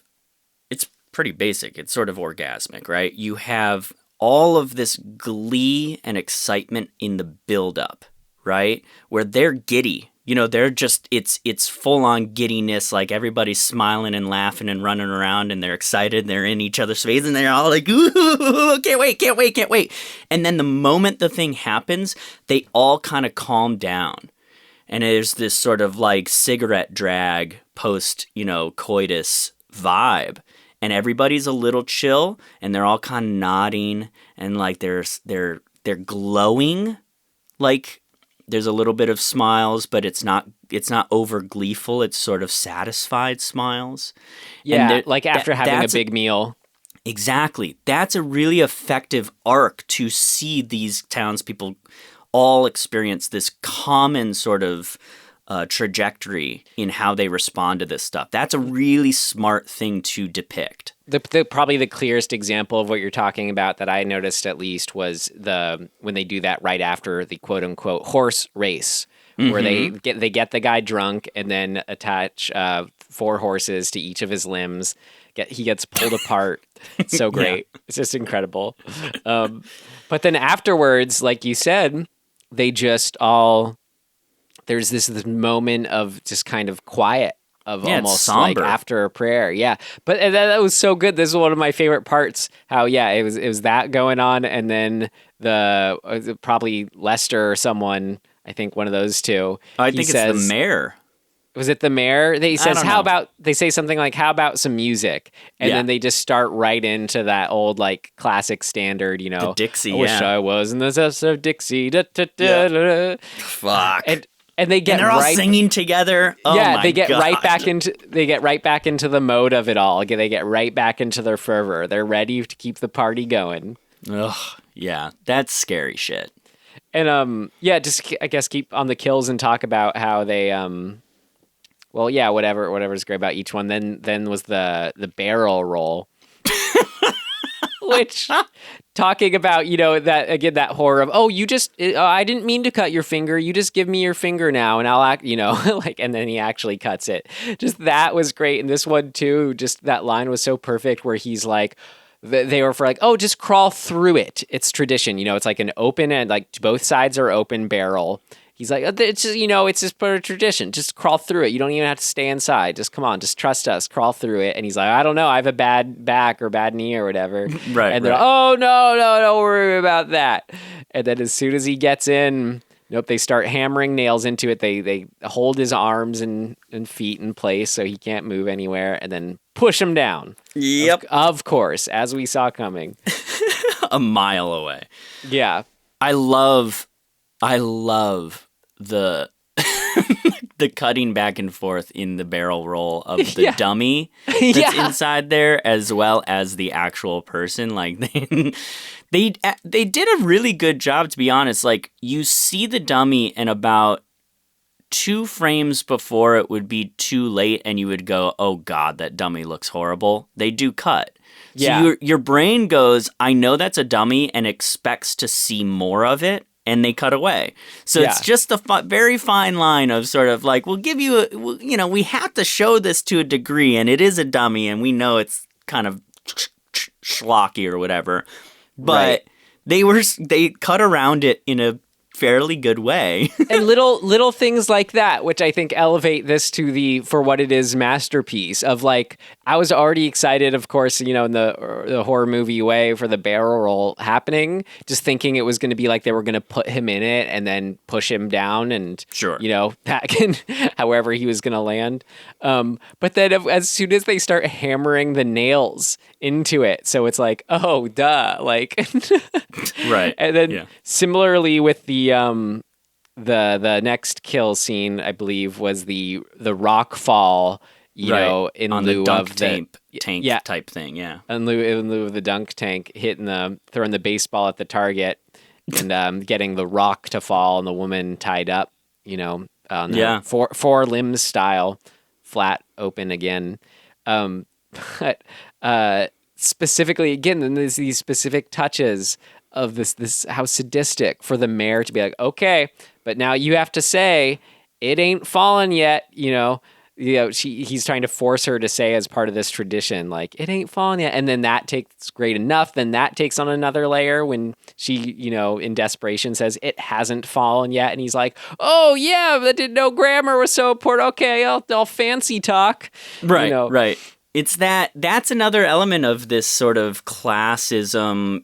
pretty basic. It's sort of orgasmic, right? You have all of this glee and excitement in the buildup, right? Where they're giddy. They're just, it's full on giddiness. Like everybody's smiling and laughing and running around and they're excited. They're in each other's face and they're all like, ooh, can't wait. And then the moment the thing happens, they all kind of calm down. And there's this sort of like cigarette drag post, coitus vibe. And everybody's a little chill and they're all kind of nodding and like they're glowing. Like there's a little bit of smiles, but it's not over gleeful. It's sort of satisfied smiles. Yeah, like after having a big meal. Exactly. That's a really effective arc to see these townspeople all experience this common sort of trajectory in how they respond to this stuff. That's a really smart thing to depict. Probably the clearest example of what you're talking about that I noticed at least was when they do that right after the quote unquote horse race, where they get the guy drunk and then attach 4 horses to each of his limbs. He gets pulled apart. It's so great. Yeah. It's just incredible. But then afterwards, like you said, they just all, there's this moment of just kind of quiet, of almost like after a prayer. Yeah. But that was so good. This is one of my favorite parts. How, it was that going on. And then probably Lester or someone, I think one of those two. I think it's the mayor. Was it the mayor? He says, they say something like, how about some music? And then they just start right into that old, like, classic standard, The Dixie, I wish I was in this episode of Dixie. Da, da, da, da, da. Fuck. And they get they're all singing together. Oh yeah, my they get God. right back into the mode of it all. They get right back into their fervor. They're ready to keep the party going. Ugh, yeah, that's scary shit. And just I guess keep on the kills and talk about how they whatever's great about each one. Then was the barrel roll, which talking about that again, that horror of I didn't mean to cut your finger. You just give me your finger now, and I'll act and then he actually cuts it. Just that was great, and this one too. Just that line was so perfect where he's like. They were for like, just crawl through it. It's tradition, it's like an open and like both sides are open barrel. He's like, it's just, it's just part of tradition. Just crawl through it. You don't even have to stay inside. Just come on, just trust us. Crawl through it. And he's like, I don't know. I have a bad back or bad knee or whatever. Right. And they're like, oh, no, don't worry about that. And then as soon as he gets in, they start hammering nails into it. They hold his arms and feet in place so he can't move anywhere and then push him down. Yep. Of course, as we saw coming. A mile away. Yeah. I love the the cutting back and forth in the barrel roll of the dummy that's inside there, as well as the actual person. Like they did a really good job, to be honest. Like you see the dummy, and about 2 frames before it would be too late, and you would go, "Oh God, that dummy looks horrible." They do cut. So your brain goes, "I know that's a dummy," and expects to see more of it. And they cut away. So it's just a very fine line of sort of like, we'll give you we have to show this to a degree, and it is a dummy, and we know it's kind of schlocky or whatever. But they cut around it in a fairly good way. And little things like that, which I think elevate this to the, for what it is, masterpiece of like, I was already excited, of course, in the horror movie way for the barrel roll happening, just thinking it was going to be like they were going to put him in it and then push him down and, Sure. back in however he was going to land. But then as soon as they start hammering the nails into it, so it's like, oh, duh, like, Right. And then similarly with the next kill scene, I believe, was the rock fall. In on lieu the dunk of tank yeah, type thing, yeah. In lieu of the dunk tank, throwing the baseball at the target, and getting the rock to fall and the woman tied up, four limbs style, flat open again. But specifically, again, then there's these specific touches of this how sadistic for the mayor to be like, okay, but now you have to say it ain't fallen yet, he's trying to force her to say as part of this tradition, like, it ain't fallen yet. And then that takes great enough. Then that takes on another layer when she, in desperation says it hasn't fallen yet. And he's like, oh yeah, I didn't know grammar was so important. Okay, I'll fancy talk. Right, right. It's that's another element of this sort of classism,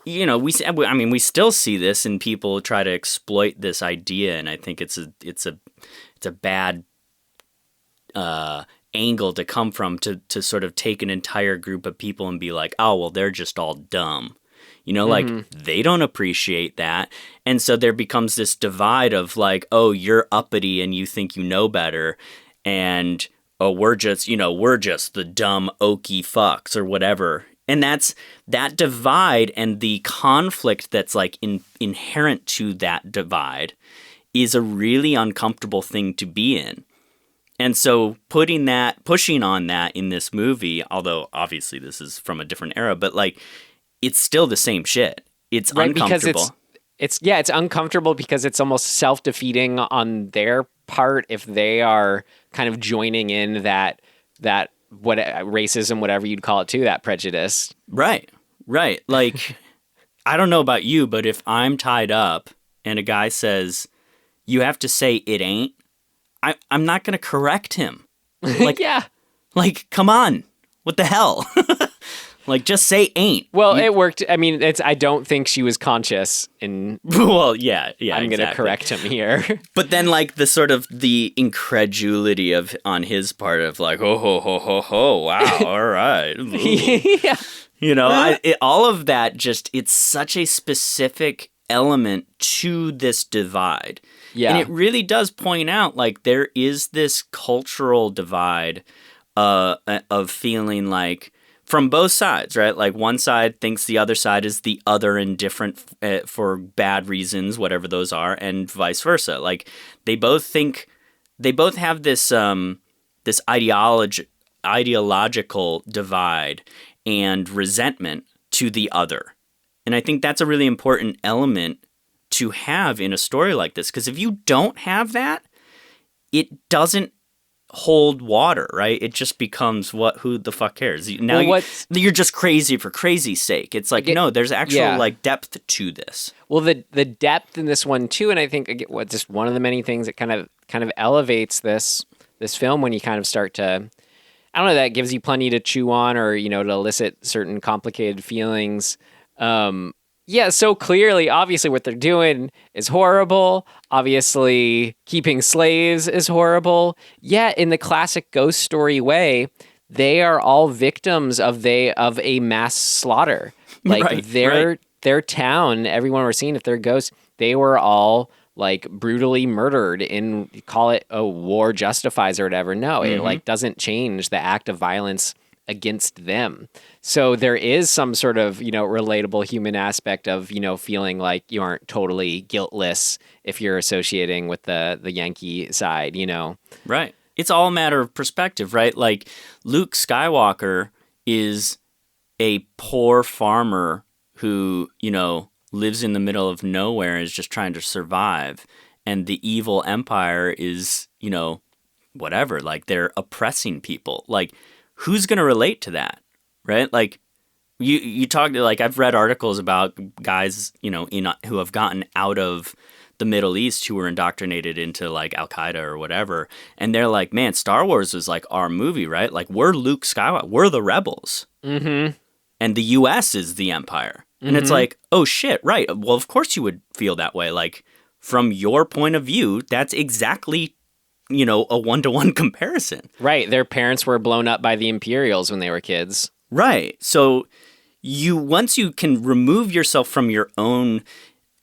we still see this and people try to exploit this idea, and I think it's a bad angle to come from to sort of take an entire group of people and be like, oh, well, they're just all dumb. Like they don't appreciate that. And so there becomes this divide of like, oh, you're uppity and you think you know better. And, oh, we're just the dumb oaky fucks or whatever. And that's that divide and the conflict that's like inherent to that divide is a really uncomfortable thing to be in. And so pushing on that in this movie, although obviously this is from a different era, but like it's still the same shit. It's uncomfortable. Because it's uncomfortable because it's almost self-defeating on their part if they are kind of joining in that what racism, whatever you'd call it too, that prejudice. Right. Like, I don't know about you, but if I'm tied up and a guy says, you have to say it ain't, I'm not going to correct him. Like, yeah. Like, come on. What the hell? Like, just say ain't. Well, it worked. I mean, I don't think she was conscious in. Well, yeah. I'm going to correct him here. But then, like, the sort of the incredulity on his part of like, oh, ho, ho, ho, ho, wow, all right. Yeah. All of that it's such a specific element to this divide. Yeah. And it really does point out, like, there is this cultural divide of feeling like, from both sides, right? Like one side thinks the other side is the other and different for bad reasons, whatever those are, and vice versa. Like they both have this this ideological divide and resentment to the other. And I think that's a really important element to have in a story like this, because if you don't have that, it doesn't hold water, right? It just becomes who the fuck cares? Now you're just crazy for crazy's sake. It's like, no, there's actual like depth to this. Well, the depth in this one too, and I think just one of the many things that kind of elevates this film when you kind of start to, I don't know, that gives you plenty to chew on or, to elicit certain complicated feelings. So clearly, obviously what they're doing is horrible. Obviously, keeping slaves is horrible. Yet, in the classic ghost story way, they are all victims of a mass slaughter. Like their town, everyone we're seeing, if they're ghosts, they were all like brutally murdered in, call it war justifies or whatever. No, it like doesn't change the act of violence against them. So there is some sort of, relatable human aspect of, feeling like you aren't totally guiltless if you're associating with the Yankee side, Right. It's all a matter of perspective, right? Like Luke Skywalker is a poor farmer who, lives in the middle of nowhere and is just trying to survive. And the evil empire is, whatever, like they're oppressing people. Like, who's going to relate to that, right? Like, you talk to, like, I've read articles about guys, who have gotten out of the Middle East who were indoctrinated into like Al-Qaeda or whatever. And they're like, man, Star Wars is like our movie, right? Like we're Luke Skywalker. We're the rebels. Mm-hmm. And the U.S. is the empire. Mm-hmm. And it's like, oh shit, right. Well, of course you would feel that way. Like from your point of view, that's exactly, a 1-to-1 comparison. Right. Their parents were blown up by the Imperials when they were kids. Right. So once you can remove yourself from your own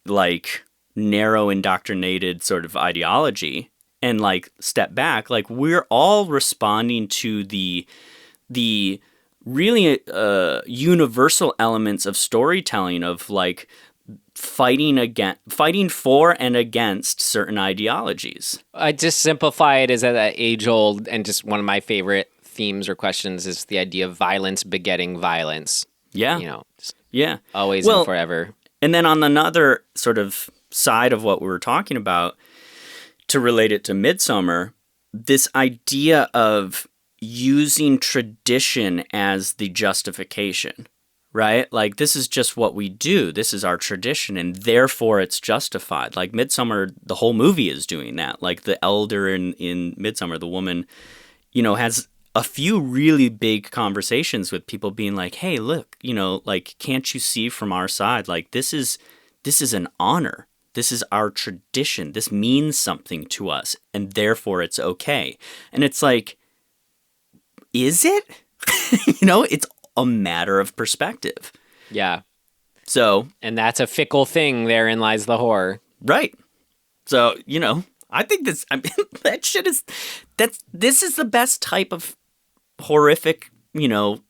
like narrow indoctrinated sort of ideology and like step back, like we're all responding to the really universal elements of storytelling of like fighting for and against certain ideologies. I just simplify it as that age old, and just one of my favorite themes or questions is the idea of violence begetting violence. Yeah. Yeah. Always and forever. And then on another sort of side of what we were talking about, to relate it to Midsommar, this idea of using tradition as the justification, right? Like, this is just what we do. This is our tradition, and therefore it's justified. Like, Midsommar, the whole movie is doing that. Like, the elder in Midsommar, the woman, has a few really big conversations with people being like, hey, look, like, can't you see from our side? Like, this is an honor. This is our tradition. This means something to us, and therefore it's okay. And it's like, is it? It's a matter of perspective. Yeah. So. And that's a fickle thing. Therein lies the horror. Right. So, I think that shit is, this is the best type of horrific,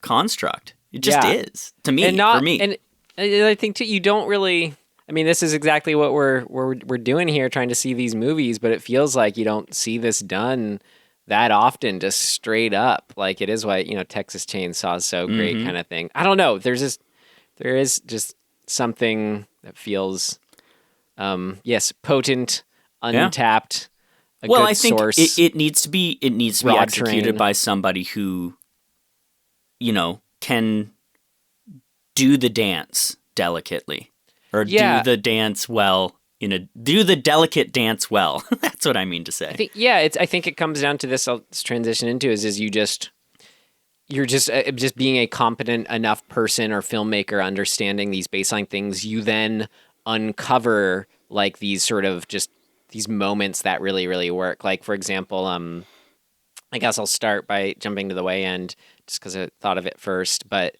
construct. It just is to me, for me. And I think too, you don't really, this is exactly what we're doing here, trying to see these movies, but it feels like you don't see this done that often, just straight up. Like, it is why, Texas Chainsaw is so great, kind of thing. I don't know. There is just something that feels, potent, untapped. Yeah. Well, I think it needs to be executed by somebody who, can do the dance delicately, or do the dance well. Do the delicate dance well. That's what I mean to say. I think it comes down to this. I'll transition into is you're just being a competent enough person or filmmaker, understanding these baseline things. You then uncover like these sort of just these moments that really, really work. Like, for example, I guess I'll start by jumping to the way end just because I thought of it first. But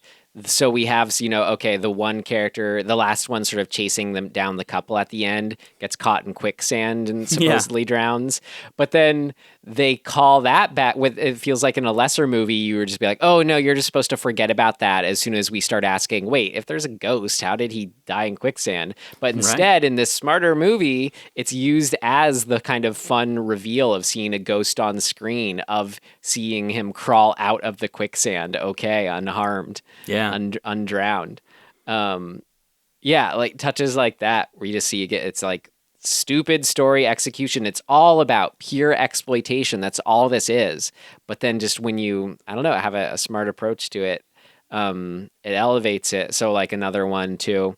so we have, the one character, the last one sort of chasing them down, the couple at the end, gets caught in quicksand and supposedly drowns. But then they call that back with, it feels like in a lesser movie, you would just be like, oh no, you're just supposed to forget about that as soon as we start asking, wait, if there's a ghost, how did he die in quicksand? But instead, in this smarter movie, it's used as the kind of fun reveal of seeing a ghost on screen, of seeing him crawl out of the quicksand, unharmed. Yeah. Undrowned. Like touches like that where you just see it's like stupid story execution. It's all about pure exploitation. That's all this is. But then just when you, have a smart approach to it, it elevates it. So like another one too,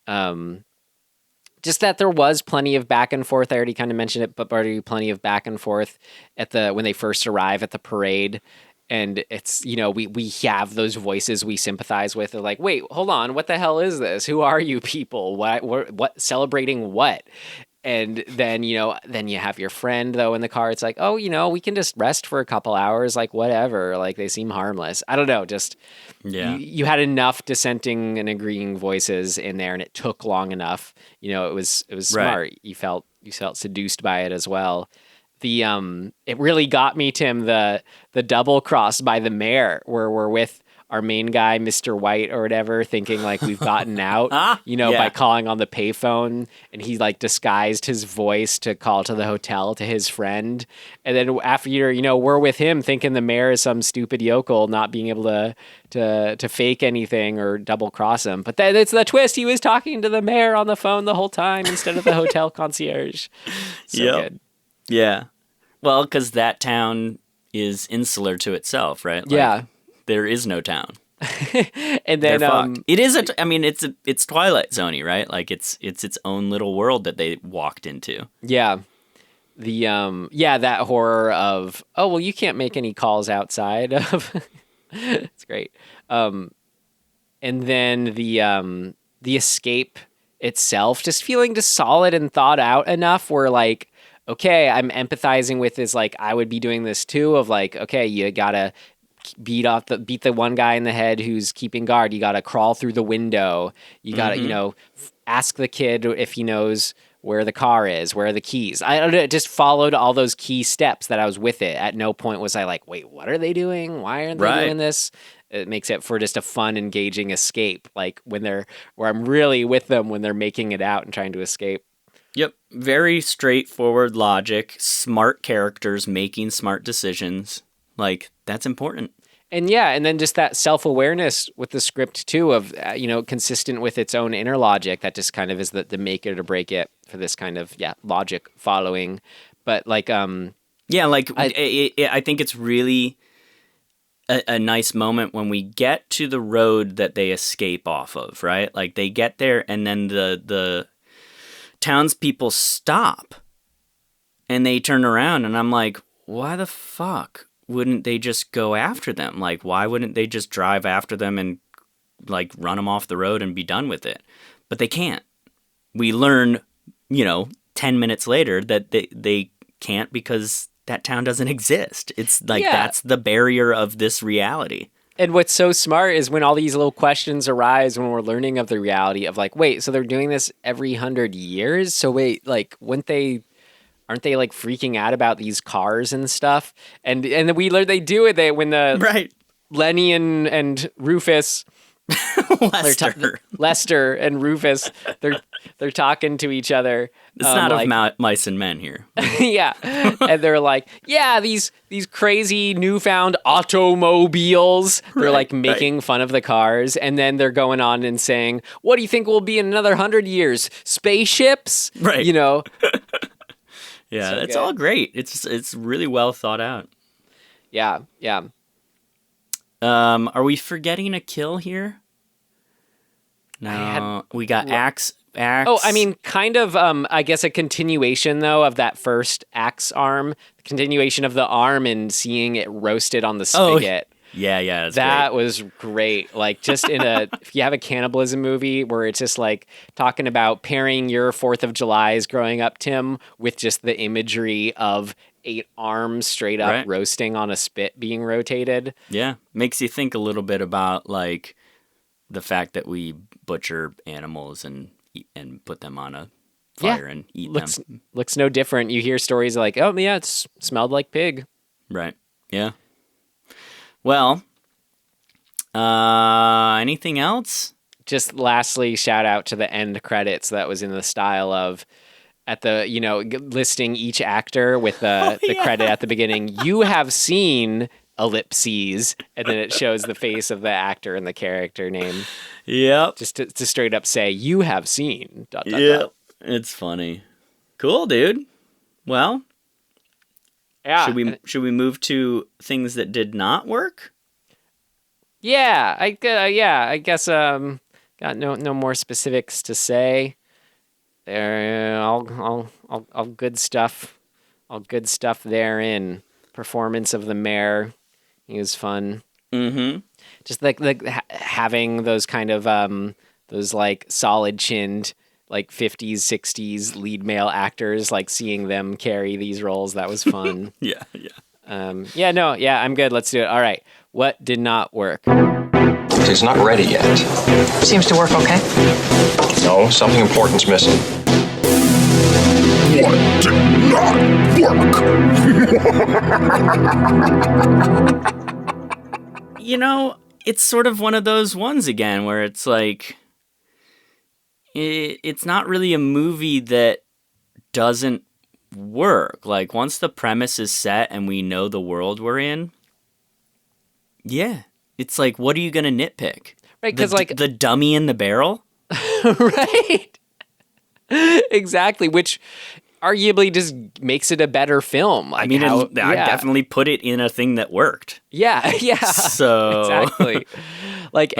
just that there was plenty of back and forth. I already kind of mentioned it, but plenty of back and forth when they first arrive at the parade. And it's, we have those voices we sympathize with. They're like, wait, hold on. What the hell is this? Who are you people? What celebrating what? And then, then you have your friend, though, in the car. It's like, oh, we can just rest for a couple hours. Like, whatever. Like, they seem harmless. I don't know. Just, you had enough dissenting and agreeing voices in there, and it took long enough. It was smart. You felt seduced by it as well. It really got me, Tim, the double cross by the mayor, where we're with our main guy, Mr. White or whatever, thinking like we've gotten out, by calling on the payphone, and he like disguised his voice to call to the hotel to his friend. And then after we're with him thinking the mayor is some stupid yokel not being able to fake anything or double cross him. But then it's the twist. He was talking to the mayor on the phone the whole time instead of the hotel concierge. So good. Yeah. Well, because that town is insular to itself, right? Like, yeah. There is no town. And then They're fucked. It is it's Twilight Zone-y, right? Like it's its own little world that they walked into. Yeah. That horror of, oh, well, you can't make any calls outside of. It's great. And then the escape itself, just feeling just solid and thought out enough where, like, okay, I'm empathizing with this, like, I would be doing this too, of like, okay, you gotta beat the one guy in the head who's keeping guard. You gotta crawl through the window. You gotta, ask the kid if he knows where the car is, where are the keys. I just followed all those key steps that I was with it. At no point was I like, wait, what are they doing? Why aren't they doing this? It makes it for just a fun, engaging escape. Like where I'm really with them when they're making it out and trying to escape. Yep. Very straightforward logic, smart characters making smart decisions. Like, that's important. And and then just that self-awareness with the script too of, consistent with its own inner logic that just kind of is the make it or break it for this kind of, logic following. But like, I think it's really a nice moment when we get to the road that they escape off of, right? Like they get there and then the townspeople stop and they turn around and I'm like, why the fuck wouldn't they just go after them? Like, why wouldn't they just drive after them and like run them off the road and be done with it? But they can't. We learn, 10 minutes later that they can't because that town doesn't exist. It's like, that's the barrier of this reality. And what's so smart is when all these little questions arise when we're learning of the reality of like, wait, so they're doing this every 100 years? So wait, like, aren't they like freaking out about these cars and stuff? And then we learn they do it when the Lenny and Rufus Lester and Rufus they're talking to each other. It's not of mice and men here. Yeah. And they're like, these crazy newfound automobiles. They're like making fun of the cars. And then they're going on and saying, what do you think will be in another 100 years? Spaceships? Right. Yeah, so it's all great. It's really well thought out. Yeah. Are we forgetting a kill here? No, we got axe. Oh, I mean, kind of, I guess a continuation, though, of that first axe arm. The continuation of the arm and seeing it roasted on the spigot. Yeah. That was great. Like, just if you have a cannibalism movie where it's just like talking about pairing your 4th of July's growing up, Tim, with just the imagery of 8 arms straight up roasting on a spit being rotated. Yeah. Makes you think a little bit about, like, the fact that we butcher animals and put them on a fire and eat them. Looks no different. You hear stories like, oh, yeah, it smelled like pig. Right. Yeah. Well, anything else? Just lastly, shout out to the end credits that was in the style of at the, listing each actor with the credit at the beginning. You have seen ellipses, and then it shows the face of the actor and the character name. Yep. Just to straight up say, you have seen. ... It's funny. Cool, dude. Well, should we move to things that did not work? Yeah, I guess got no more specifics to say. There, all good stuff. All good stuff therein. Performance of the mayor. He was fun. Mm-hmm. Just like having those kind of those like solid chinned like 50s 60s lead male actors, like seeing them carry these roles, that was fun. Yeah. I'm good. Let's do it. All right. What did not work? It's not ready yet. Seems to work okay. No, something important's missing. What did not work? It's sort of one of those ones again where it's like, it's not really a movie that doesn't work. Like, once the premise is set and we know the world we're in, it's like, what are you going to nitpick? Right, because like the dummy in the barrel? Right. Exactly, which arguably just makes it a better film. Like I mean, how, I definitely put it in a thing that worked. Yeah, yeah. So exactly. Like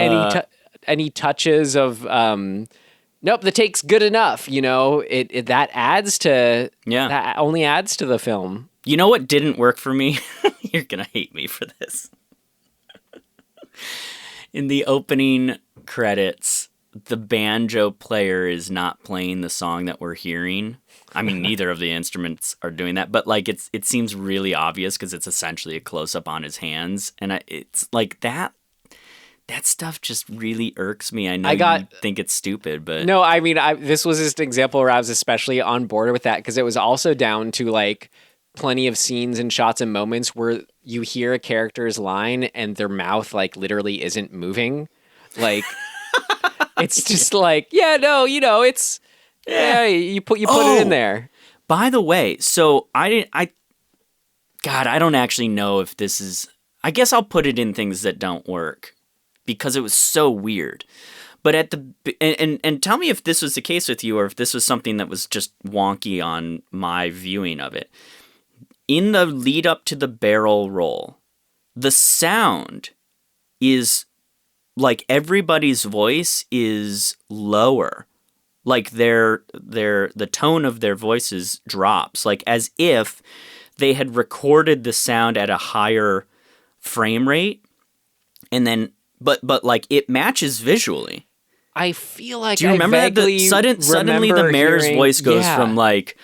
any touches of nope, the take's good enough, you know, it that adds to that only adds to the film. You know what didn't work for me? You're gonna hate me for this. In the opening credits, the banjo player is not playing the song that we're hearing. I mean, neither of the instruments are doing that, but like it seems really obvious because it's essentially a close up on his hands, and it's like that stuff just really irks me. I know you think it's stupid, but no, I mean, this was just an example where I was especially on board with that because it was also down to like plenty of scenes and shots and moments where you hear a character's line and their mouth like literally isn't moving, like. It's just like, it's you put it in there. By the way, so I don't actually know if this is, I guess I'll put it in things that don't work because it was so weird. But and tell me if this was the case with you or if this was something that was just wonky on my viewing of it. In the lead up to the barrel roll, the sound is like everybody's voice is lower. Like the tone of their voices drops, like as if they had recorded the sound at a higher frame rate, and then but like it matches visually. I feel like do you remember that suddenly the mayor's voice goes from like,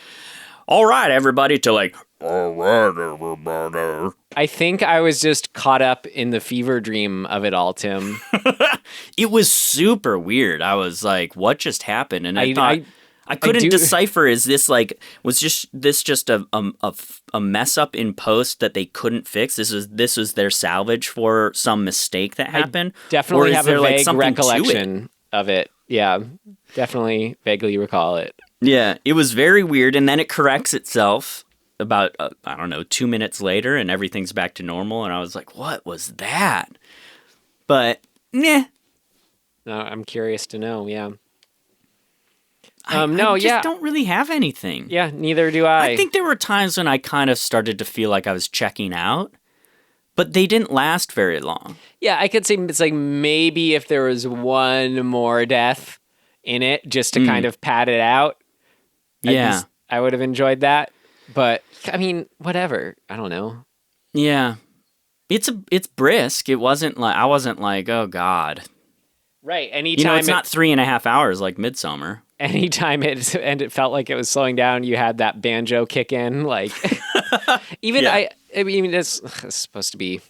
"All right, everybody," to like, "All right, everybody." I think I was just caught up in the fever dream of it all, Tim. It was super weird. I was like, what just happened? And I couldn't decipher, is this like, was just a mess up in post that they couldn't fix? This was their salvage for some mistake that happened? I definitely have a vague recollection of it. Yeah, definitely vaguely recall it. Yeah, it was very weird, and then it corrects itself about, 2 minutes later, and everything's back to normal, and I was like, what was that? But, nah. No, I'm curious to know, yeah. I just don't really have anything. Yeah, neither do I. I think there were times when I kind of started to feel like I was checking out, but they didn't last very long. Yeah, I could say it's like maybe if there was one more death in it, just to kind of pad it out. Yeah. I would have enjoyed that. But I mean, whatever. I don't know. Yeah, it's brisk. It wasn't like I wasn't like, oh God. Right. Anytime it's not 3.5 hours like Midsummer. Anytime it felt like it was slowing down, you had that banjo kick in. Like even I mean, it's supposed to be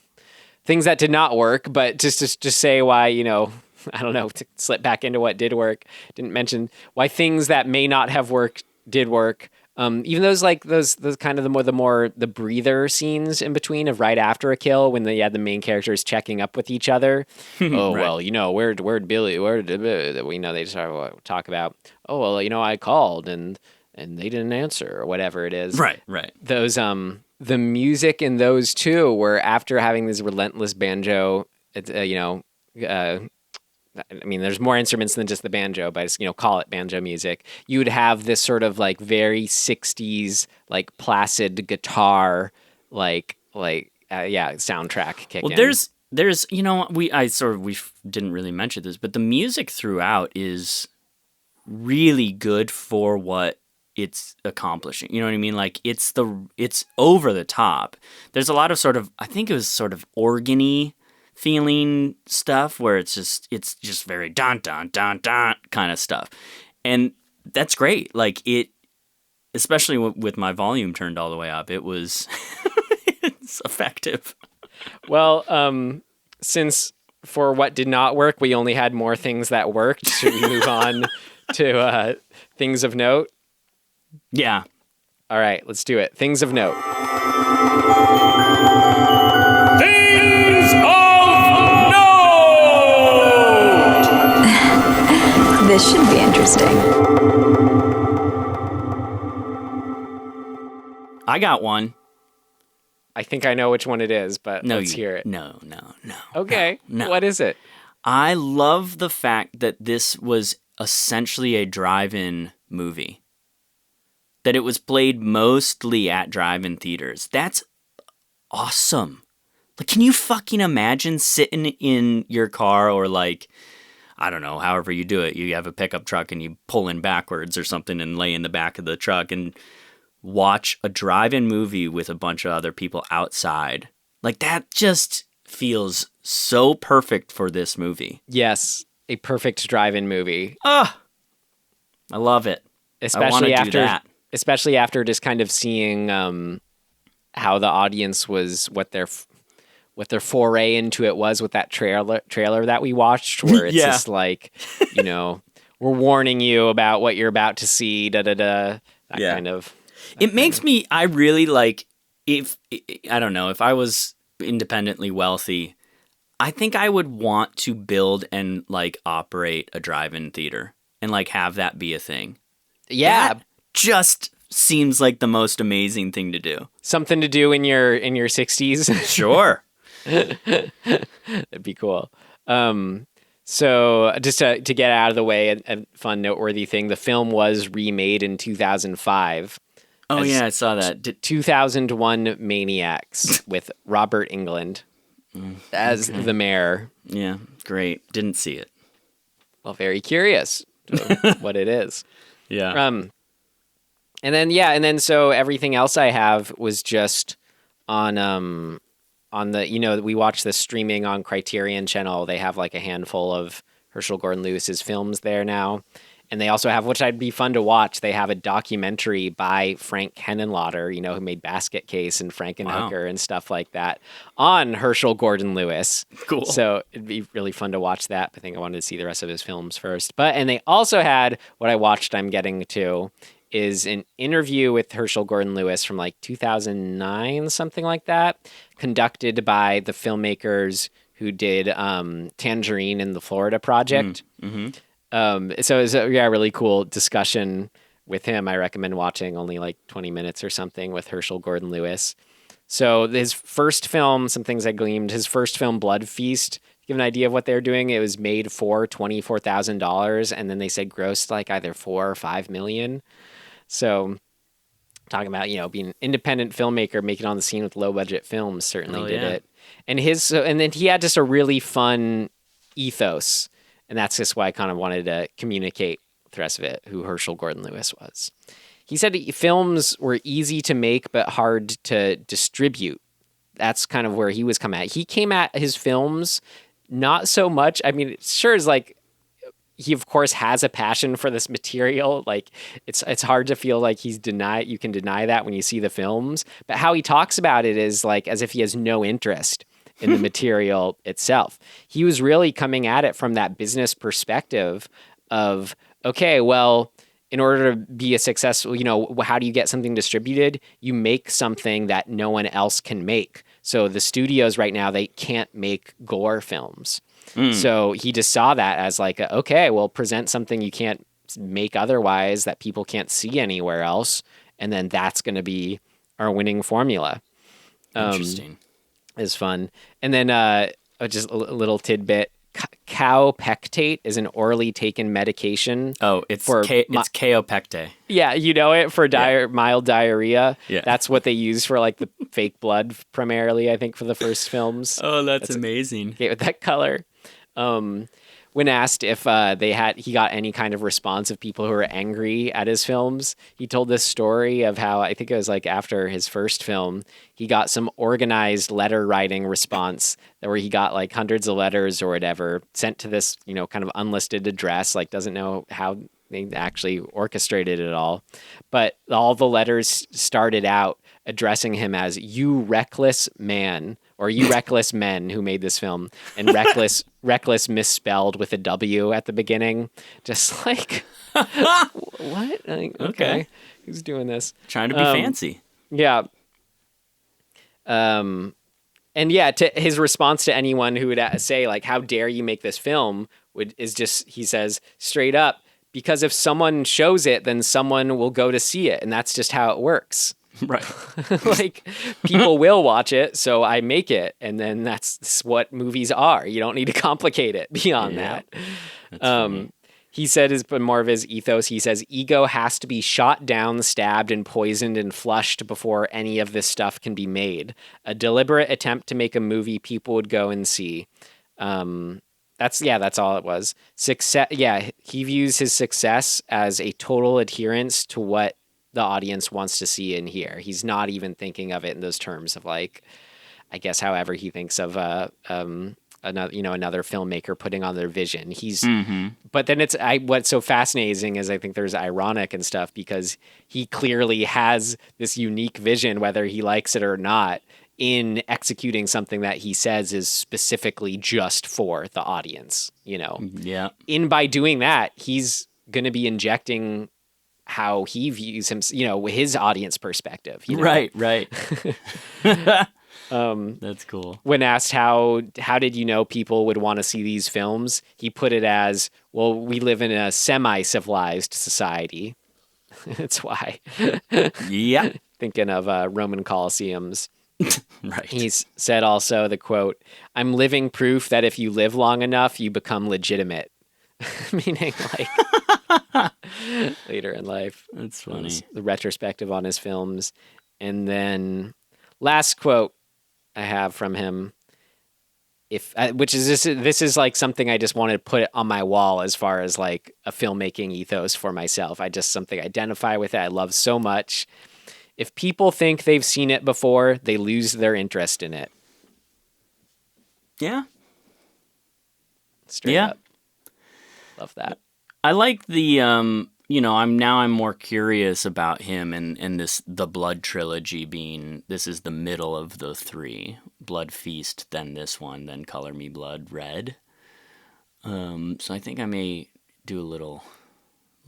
things that did not work, but just say why, I don't know, to slip back into what did work. Didn't mention why things that may not have worked did work. Even those kind of the breather scenes in between of right after a kill when the main characters checking up with each other. Oh, right. Well, where'd Billy, we know they just talk about, oh, well, I called and they didn't answer or whatever it is. Right. Those, the music in those two were after having this relentless banjo, I mean, there's more instruments than just the banjo, but call it banjo music. You'd have this sort of like very 60s, like placid guitar, soundtrack kick in. Well, there's we didn't really mention this, but the music throughout is really good for what it's accomplishing. You know what I mean? Like it's over the top. There's a lot of I think it was sort of organy feeling stuff where it's just very dun dun dun dun kind of stuff, and that's great. Like it, especially with my volume turned all the way up, it was it's effective. Well, since for what did not work, we only had more things that worked. Should we move on to things of note? Yeah. All right, let's do it. Things of note. Things of This should be interesting. I got one. I think I know which one it is, but let's hear it. No. Okay. No. What is it? I love the fact that this was essentially a drive-in movie. that it was played mostly at drive-in theaters. That's awesome. Like, can you fucking imagine sitting in your car or like, I don't know, however you do it. You have a pickup truck and you pull in backwards or something and lay in the back of the truck and watch a drive-in movie with a bunch of other people outside. Like, that just feels so perfect for this movie. Yes, a perfect drive-in movie. I love it. Especially I wanna do that. Especially after just kind of seeing how the audience was, what their foray into it was with that trailer that we watched, where it's just like, you know, we're warning you about what you're about to see, that kind of. It makes me, I really like, I don't know, if I was independently wealthy, I think I would want to build and like operate a drive-in theater and like have that be a thing. Yeah. That just seems like the most amazing thing to do. Something to do in your 60s. Sure. That'd be cool. So just to get out of the way, a fun noteworthy thing, the film was remade in 2005. Oh yeah, I saw that. 2001 Maniacs with Robert Englund as the mayor. Yeah, great. Didn't see it. Well, very curious what it is. Yeah. And then so everything else I have was just on the, you know, we watch this streaming on Criterion Channel. They have like a handful of Herschell Gordon Lewis's films there now. And they also have, which I'd be fun to watch, they have a documentary by Frank Henenlotter, you know, who made Basket Case and Frankenhooker and stuff like that, on Herschell Gordon Lewis. Cool. So it'd be really fun to watch that. I think I wanted to see the rest of his films first. And they also had, what I watched, I'm getting to, is an interview with Herschell Gordon Lewis from like 2009, something like that, conducted by the filmmakers who did Tangerine and the Florida Project. Mm-hmm. So it was a really cool discussion with him. I recommend watching, only like 20 minutes or something, with Herschell Gordon Lewis. So his first film, some things I gleaned, his first film, Blood Feast, to give an idea of what they're doing, it was made for $24,000, and then they said grossed like either $4 or $5 million. So talking about, you know, being an independent filmmaker, making it on the scene with low budget films, certainly did it. And then he had just a really fun ethos. And that's just why I kind of wanted to communicate with the rest of it, who Herschell Gordon Lewis was. He said films were easy to make, but hard to distribute. That's kind of where he was coming at. He came at his films not so much. I mean, it sure is like, he of course has a passion for this material. Like it's hard to feel like you can deny that when you see the films. But how he talks about it is like as if he has no interest in the material itself. He was really coming at it from that business perspective of, okay, well, in order to be a successful, you know, how do you get something distributed? You make something that no one else can make. So the studios right now, they can't make gore films. So he just saw that as like, okay, well, present something you can't make otherwise, that people can't see anywhere else. And then that's going to be our winning formula. Interesting. Is fun. And then just a little tidbit. Cowpectate is an orally taken medication. Oh, it's Kaopectate. Yeah, you know it for mild diarrhea. Yeah. That's what they use for like the fake blood primarily, I think, for the first films. Oh, that's amazing. Okay, with that color. When asked if he got any kind of response of people who were angry at his films, he told this story of how, I think it was like after his first film, he got some organized letter writing response where he got like hundreds of letters or whatever sent to this, you know, kind of unlisted address, like doesn't know how they actually orchestrated it all. But all the letters started out addressing him as "you reckless man," or "you reckless men who made this film," and reckless misspelled with a W at the beginning. Just like, what? Like, okay, who's doing this? Trying to be fancy. Yeah. And yeah, to his response to anyone who would say like, "How dare you make this film?" is just, he says straight up, because if someone shows it, then someone will go to see it, and that's just how it works. Right. Like, people will watch it, so I make it, and then that's what movies are. You don't need to complicate it beyond that. He said is more of his ethos. He says ego has to be shot down, stabbed, and poisoned and flushed before any of this stuff can be made. A deliberate attempt to make a movie people would go and see. That's all it was. Success. Yeah, he views his success as a total adherence to what the audience wants to see and hear. He's not even thinking of it in those terms of like, I guess, however he thinks of another filmmaker putting on their vision. But then what's so fascinating is I think there's ironic and stuff because he clearly has this unique vision, whether he likes it or not, in executing something that he says is specifically just for the audience, Yeah. By doing that, he's going to be injecting how he views him, his audience perspective. Right. That's cool. When asked how did you know people would want to see these films, he put it as, well, we live in a semi-civilized society. That's why. Yeah. Thinking of Roman Colosseums. Right. He's said also the quote, "I'm living proof that if you live long enough, you become legitimate." Meaning like later in life. That's funny. The retrospective on his films. And then last quote I have from him, this is like something I just wanted to put on my wall as far as like a filmmaking ethos for myself. Something I identify with it. I love so much. If people think they've seen it before, they lose their interest in it. Yeah. Straight up. Love that. I like the I'm more curious about him and the Blood trilogy being, this is the middle of the three. Blood Feast, then this one, then Color Me Blood Red. So I think I may do a little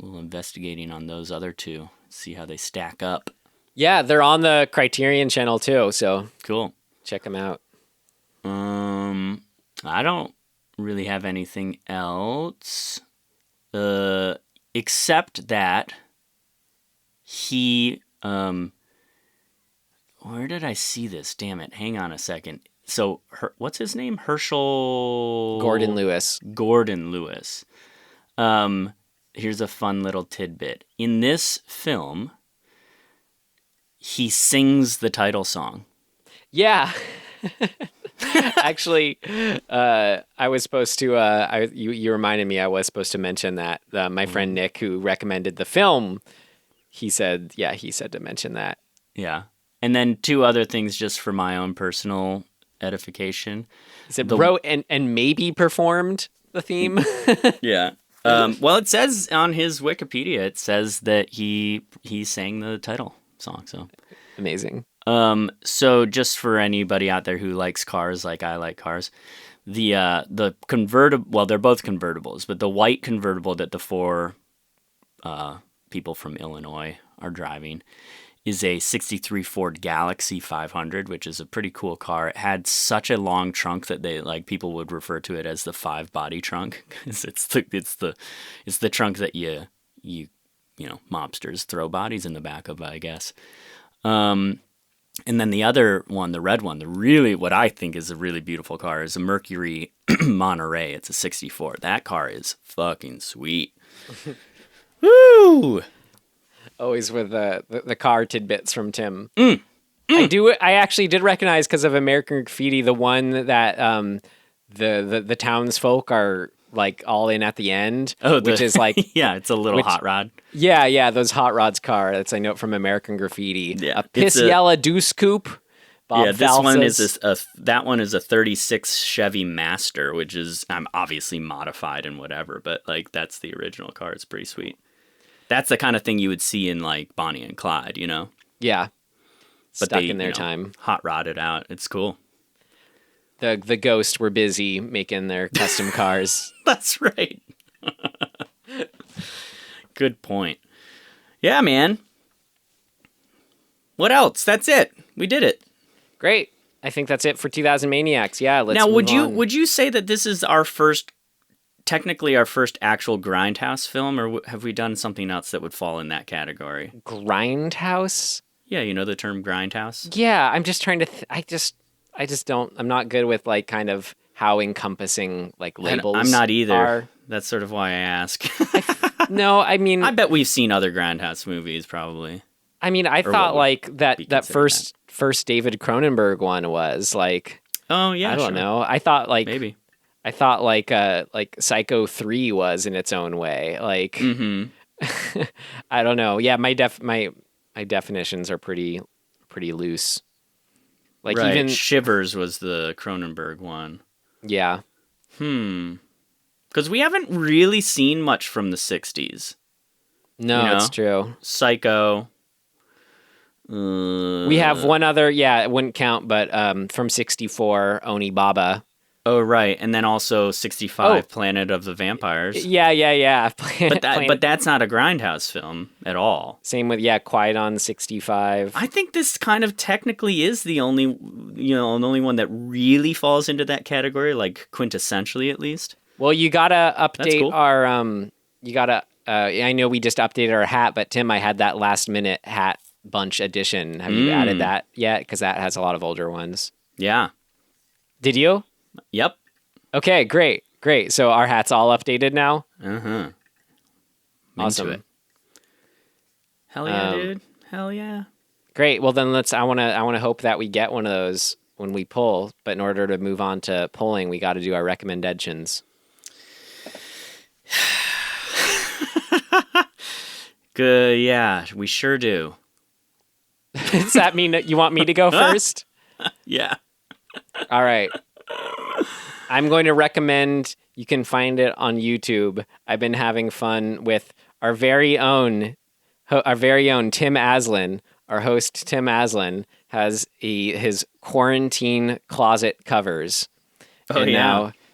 investigating on those other two, see how they stack up. Yeah, they're on the Criterion Channel too, so cool. Check them out. I don't really have anything else, except that he, where did I see this? Damn it! Hang on a second. So, what's his name? Herschell Gordon Lewis. Gordon Lewis. Here's a fun little tidbit. In this film, he sings the title song. Yeah. Actually, I was supposed to, you reminded me I was supposed to mention that. My friend Nick, who recommended the film, he said to mention that. Yeah. And then two other things just for my own personal edification. He said wrote and maybe performed the theme. Yeah. Well, it says on his Wikipedia, it says that he sang the title song, so amazing. So just for anybody out there who likes cars like I like cars, the convertible, well, they're both convertibles, but the white convertible that the four people from Illinois are driving is a 63 Ford Galaxy 500, which is a pretty cool car. It had such a long trunk that people would refer to it as the 5-body trunk, because it's the trunk that you mobsters throw bodies in the back of, I guess. And then the other one, the red one, what I think is a really beautiful car is a Mercury Monterey. It's a 64. That car is fucking sweet. Woo! Always with the car tidbits from Tim. I actually did recognize, because of American Graffiti, the one that the townsfolk are like all in at the end, which is like yeah, it's a little hot rod. Yeah, those hot rods car. That's I know from American Graffiti. Yeah, a piss yellow deuce coupe. Bob this Falsa's. one is that one is a 36 Chevy Master, which is obviously modified and whatever, but like that's the original car. It's pretty sweet. That's the kind of thing you would see in like Bonnie and Clyde, Yeah, but stuck in their time. Hot rodded out. It's cool. The Ghost were busy making their custom cars. That's right. Good point. Yeah, man. What else? That's it. We did it. Great. I think that's it for 2000 Maniacs. Yeah, let's now, move on. would you say that this is technically our first actual Grindhouse film, or have we done something else that would fall in that category? Grindhouse? Yeah, you know the term Grindhouse? Yeah, I'm just trying to I just don't, I'm not good with like kind of how encompassing like labels I'm not either. are. That's sort of why I ask. No, I mean, I bet we've seen other Grindhouse movies, probably. I mean, I thought like that first David Cronenberg one was like, oh yeah, I don't know. I thought like maybe. I thought like Psycho 3 was in its own way. Like, I don't know. Yeah, my definitions are pretty loose. Like right. even Shivers was the Cronenberg one. Yeah. Because we haven't really seen much from the 60s. No, it's true. Psycho. We have one other, it wouldn't count, but from 64, Oni Baba. Oh, right. And then also 65, Planet of the Vampires. Yeah. But that's not a Grindhouse film at all. Same with, Quiet on 65. I think this kind of technically is the only one that really falls into that category, like quintessentially at least. Well, you gotta update our, I know we just updated our hat, but Tim, I had that last minute hat bunch edition. Have you added that yet? Because that has a lot of older ones. Yeah. Did you? Yep. Okay, great. So our hat's all updated now? Awesome. Into it. Hell yeah, dude. Hell yeah. Great. Well, then I want to hope that we get one of those when we pull, but in order to move on to pulling, we got to do our RecommenDEADtions. Good, yeah, we sure do. Does that mean that you want me to go first? Yeah. All right. I'm going to recommend, you can find it on YouTube. I've been having fun with our very own Tim Aslin. Our host, Tim Aslin, has his quarantine closet covers. Oh, and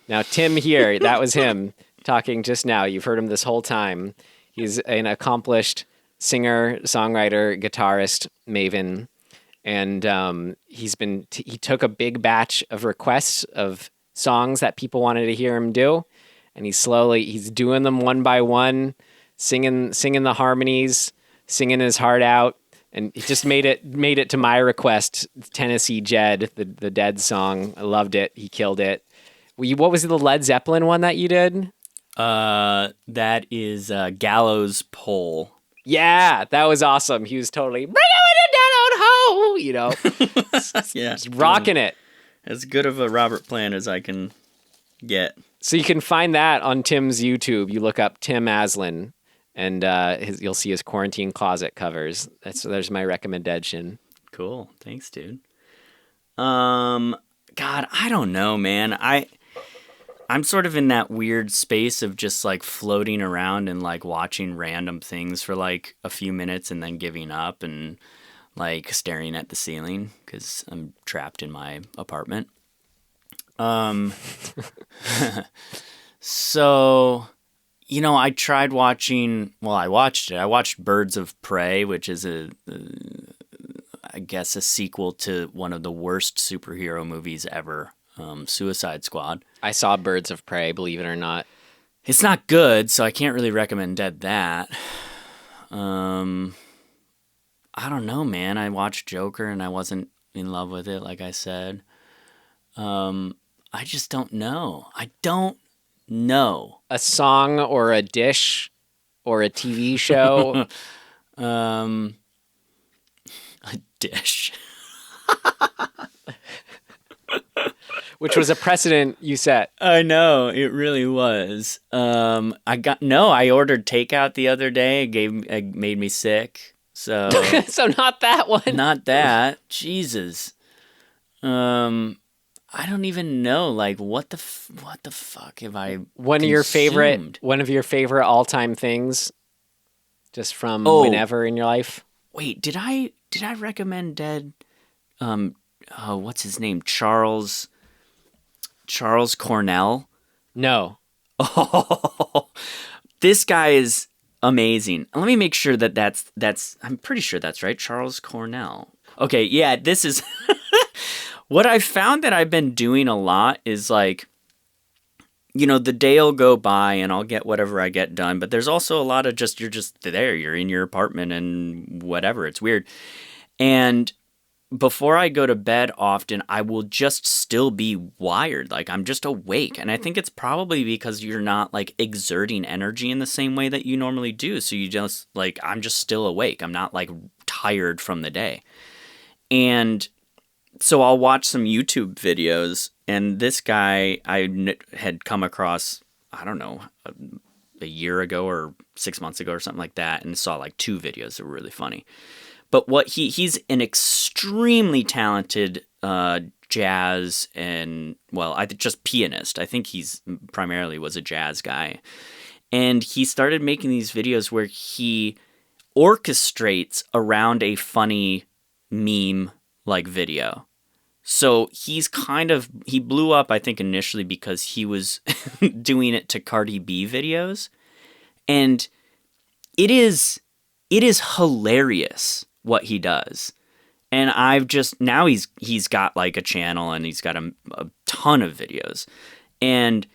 now Tim here, that was him talking just now. You've heard him this whole time. He's an accomplished singer, songwriter, guitarist, maven. And he took a big batch of requests of songs that people wanted to hear him do, and he's doing them one by one, singing the harmonies, singing his heart out, and he just made it to my request, Tennessee Jed, the Dead song. I loved it. He killed it. What was the Led Zeppelin one that you did? That is Gallows Pole. Yeah, that was awesome. He was totally bring it down home, yeah, just rocking it. As good of a Robert Plant as I can get. So you can find that on Tim's YouTube. You look up Tim Aslin, and you'll see his quarantine closet covers. There's my recommendation. Cool, thanks, dude. God, I don't know, man. I'm sort of in that weird space of just like floating around and like watching random things for like a few minutes and then giving up and like staring at the ceiling because I'm trapped in my apartment. So, I tried watching, I watched Birds of Prey, which is I guess a sequel to one of the worst superhero movies ever, Suicide Squad. I saw Birds of Prey, believe it or not. It's not good, so I can't really recommend that. I don't know, man. I watched Joker and I wasn't in love with it, like I said. I just don't know. I don't know. A song or a dish or a TV show? A dish. Which was a precedent you set. I know, it really was. I ordered takeout the other day. It made me sick. So So not that one. Not that. Jesus. I don't even know. Like, what the fuck have I one of your favorite all-time things just from whenever in your life? Wait, did I recommend Dead what's his name? Charles Cornell? No. Oh, this guy is amazing. Let me make sure that's I'm pretty sure that's right. Charles Cornell. Okay, yeah, this is what I found that I've been doing a lot is like, the day will go by and I'll get whatever I get done, but there's also a lot of you're just there, you're in your apartment and whatever. It's weird. And before I go to bed often, I will just still be wired. Like, I'm just awake. And I think it's probably because you're not, like, exerting energy in the same way that you normally do. So you just, like, I'm just still awake. I'm not, like, tired from the day. And so I'll watch some YouTube videos. And this guy I had come across, I don't know, a year ago or 6 months ago or something like that, and saw, like, 2 videos that were really funny. But what he's an extremely talented jazz and, well, just pianist. I think he's primarily was a jazz guy. And he started making these videos where he orchestrates around a funny meme-like video. So he blew up, I think, initially because he was doing it to Cardi B videos. And it is hilarious what he does. And now he's got like a channel and he's got a ton of videos. And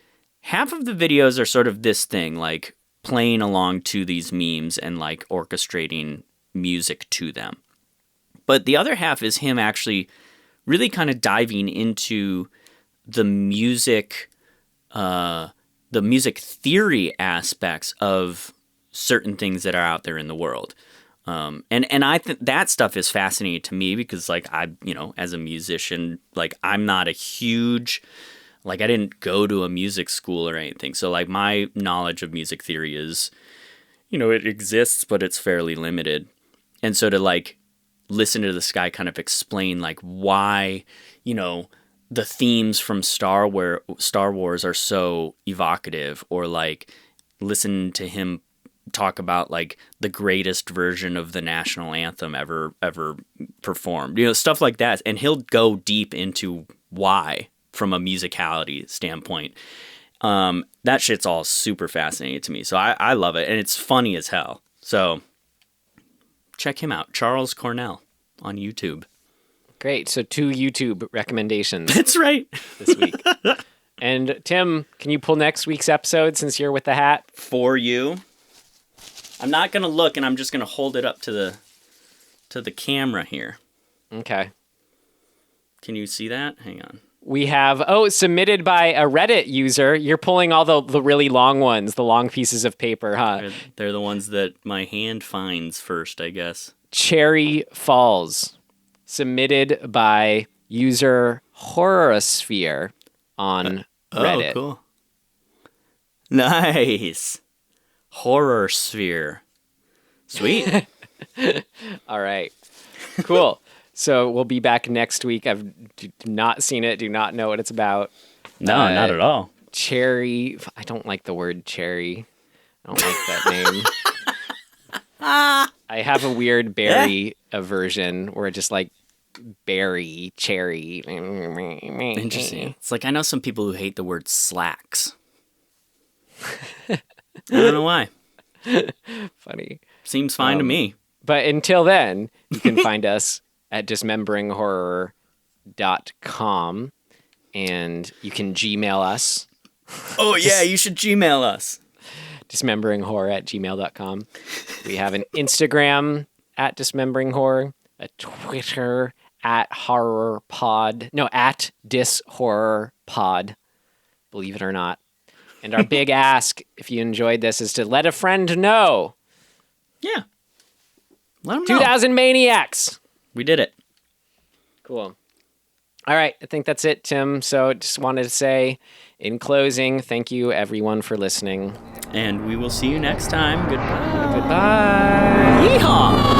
half of the videos are sort of this thing, like playing along to these memes and like orchestrating music to them. But the other half is him actually really kind of diving into the music theory aspects of certain things that are out there in the world. And I think that stuff is fascinating to me because, like, as a musician, like, I'm not a huge, like, I didn't go to a music school or anything. So, like, my knowledge of music theory is, it exists, but it's fairly limited. And so to, like, listen to this guy kind of explain, like, why, the themes from Star Wars are so evocative, or, like, listen to him talk about like the greatest version of the national anthem ever performed, stuff like that. And he'll go deep into why from a musicality standpoint. That shit's all super fascinating to me. So I love it. And it's funny as hell. So check him out. Charles Cornell on YouTube. Great. So 2 YouTube recommendations. That's right. This week. And Tim, can you pull next week's episode since you're with the hat? For you. I'm not going to look, and I'm just going to hold it up to the camera here. Okay. Can you see that? Hang on. We have, submitted by a Reddit user. You're pulling all the really long ones, the long pieces of paper, huh? They're the ones that my hand finds first, I guess. Cherry Falls. Submitted by user Horrorosphere on Reddit. Oh, cool. Nice. Horror sphere. Sweet. All right. Cool. So we'll be back next week. I've not seen it. Do not know what it's about. No, not at all. Cherry. I don't like the word cherry. I don't like that name. I have a weird berry aversion where it's just like berry, cherry. Interesting. It's like I know some people who hate the word slacks. I don't know why. Funny. Seems fine to me. But until then, you can find us at dismemberinghorror.com, and you can Gmail us. Oh, yeah, you should Gmail us. dismemberinghorror@gmail.com. We have an Instagram at dismemberinghorror, a Twitter at horrorpod. No, at dishorrorpod. Believe it or not. And our big ask, if you enjoyed this, is to let a friend know. Yeah. Let them know. 2000 Maniacs. We did it. Cool. All right. I think that's it, Tim. So just wanted to say, in closing, thank you, everyone, for listening. And we will see you next time. Goodbye. Goodbye. Yeehaw!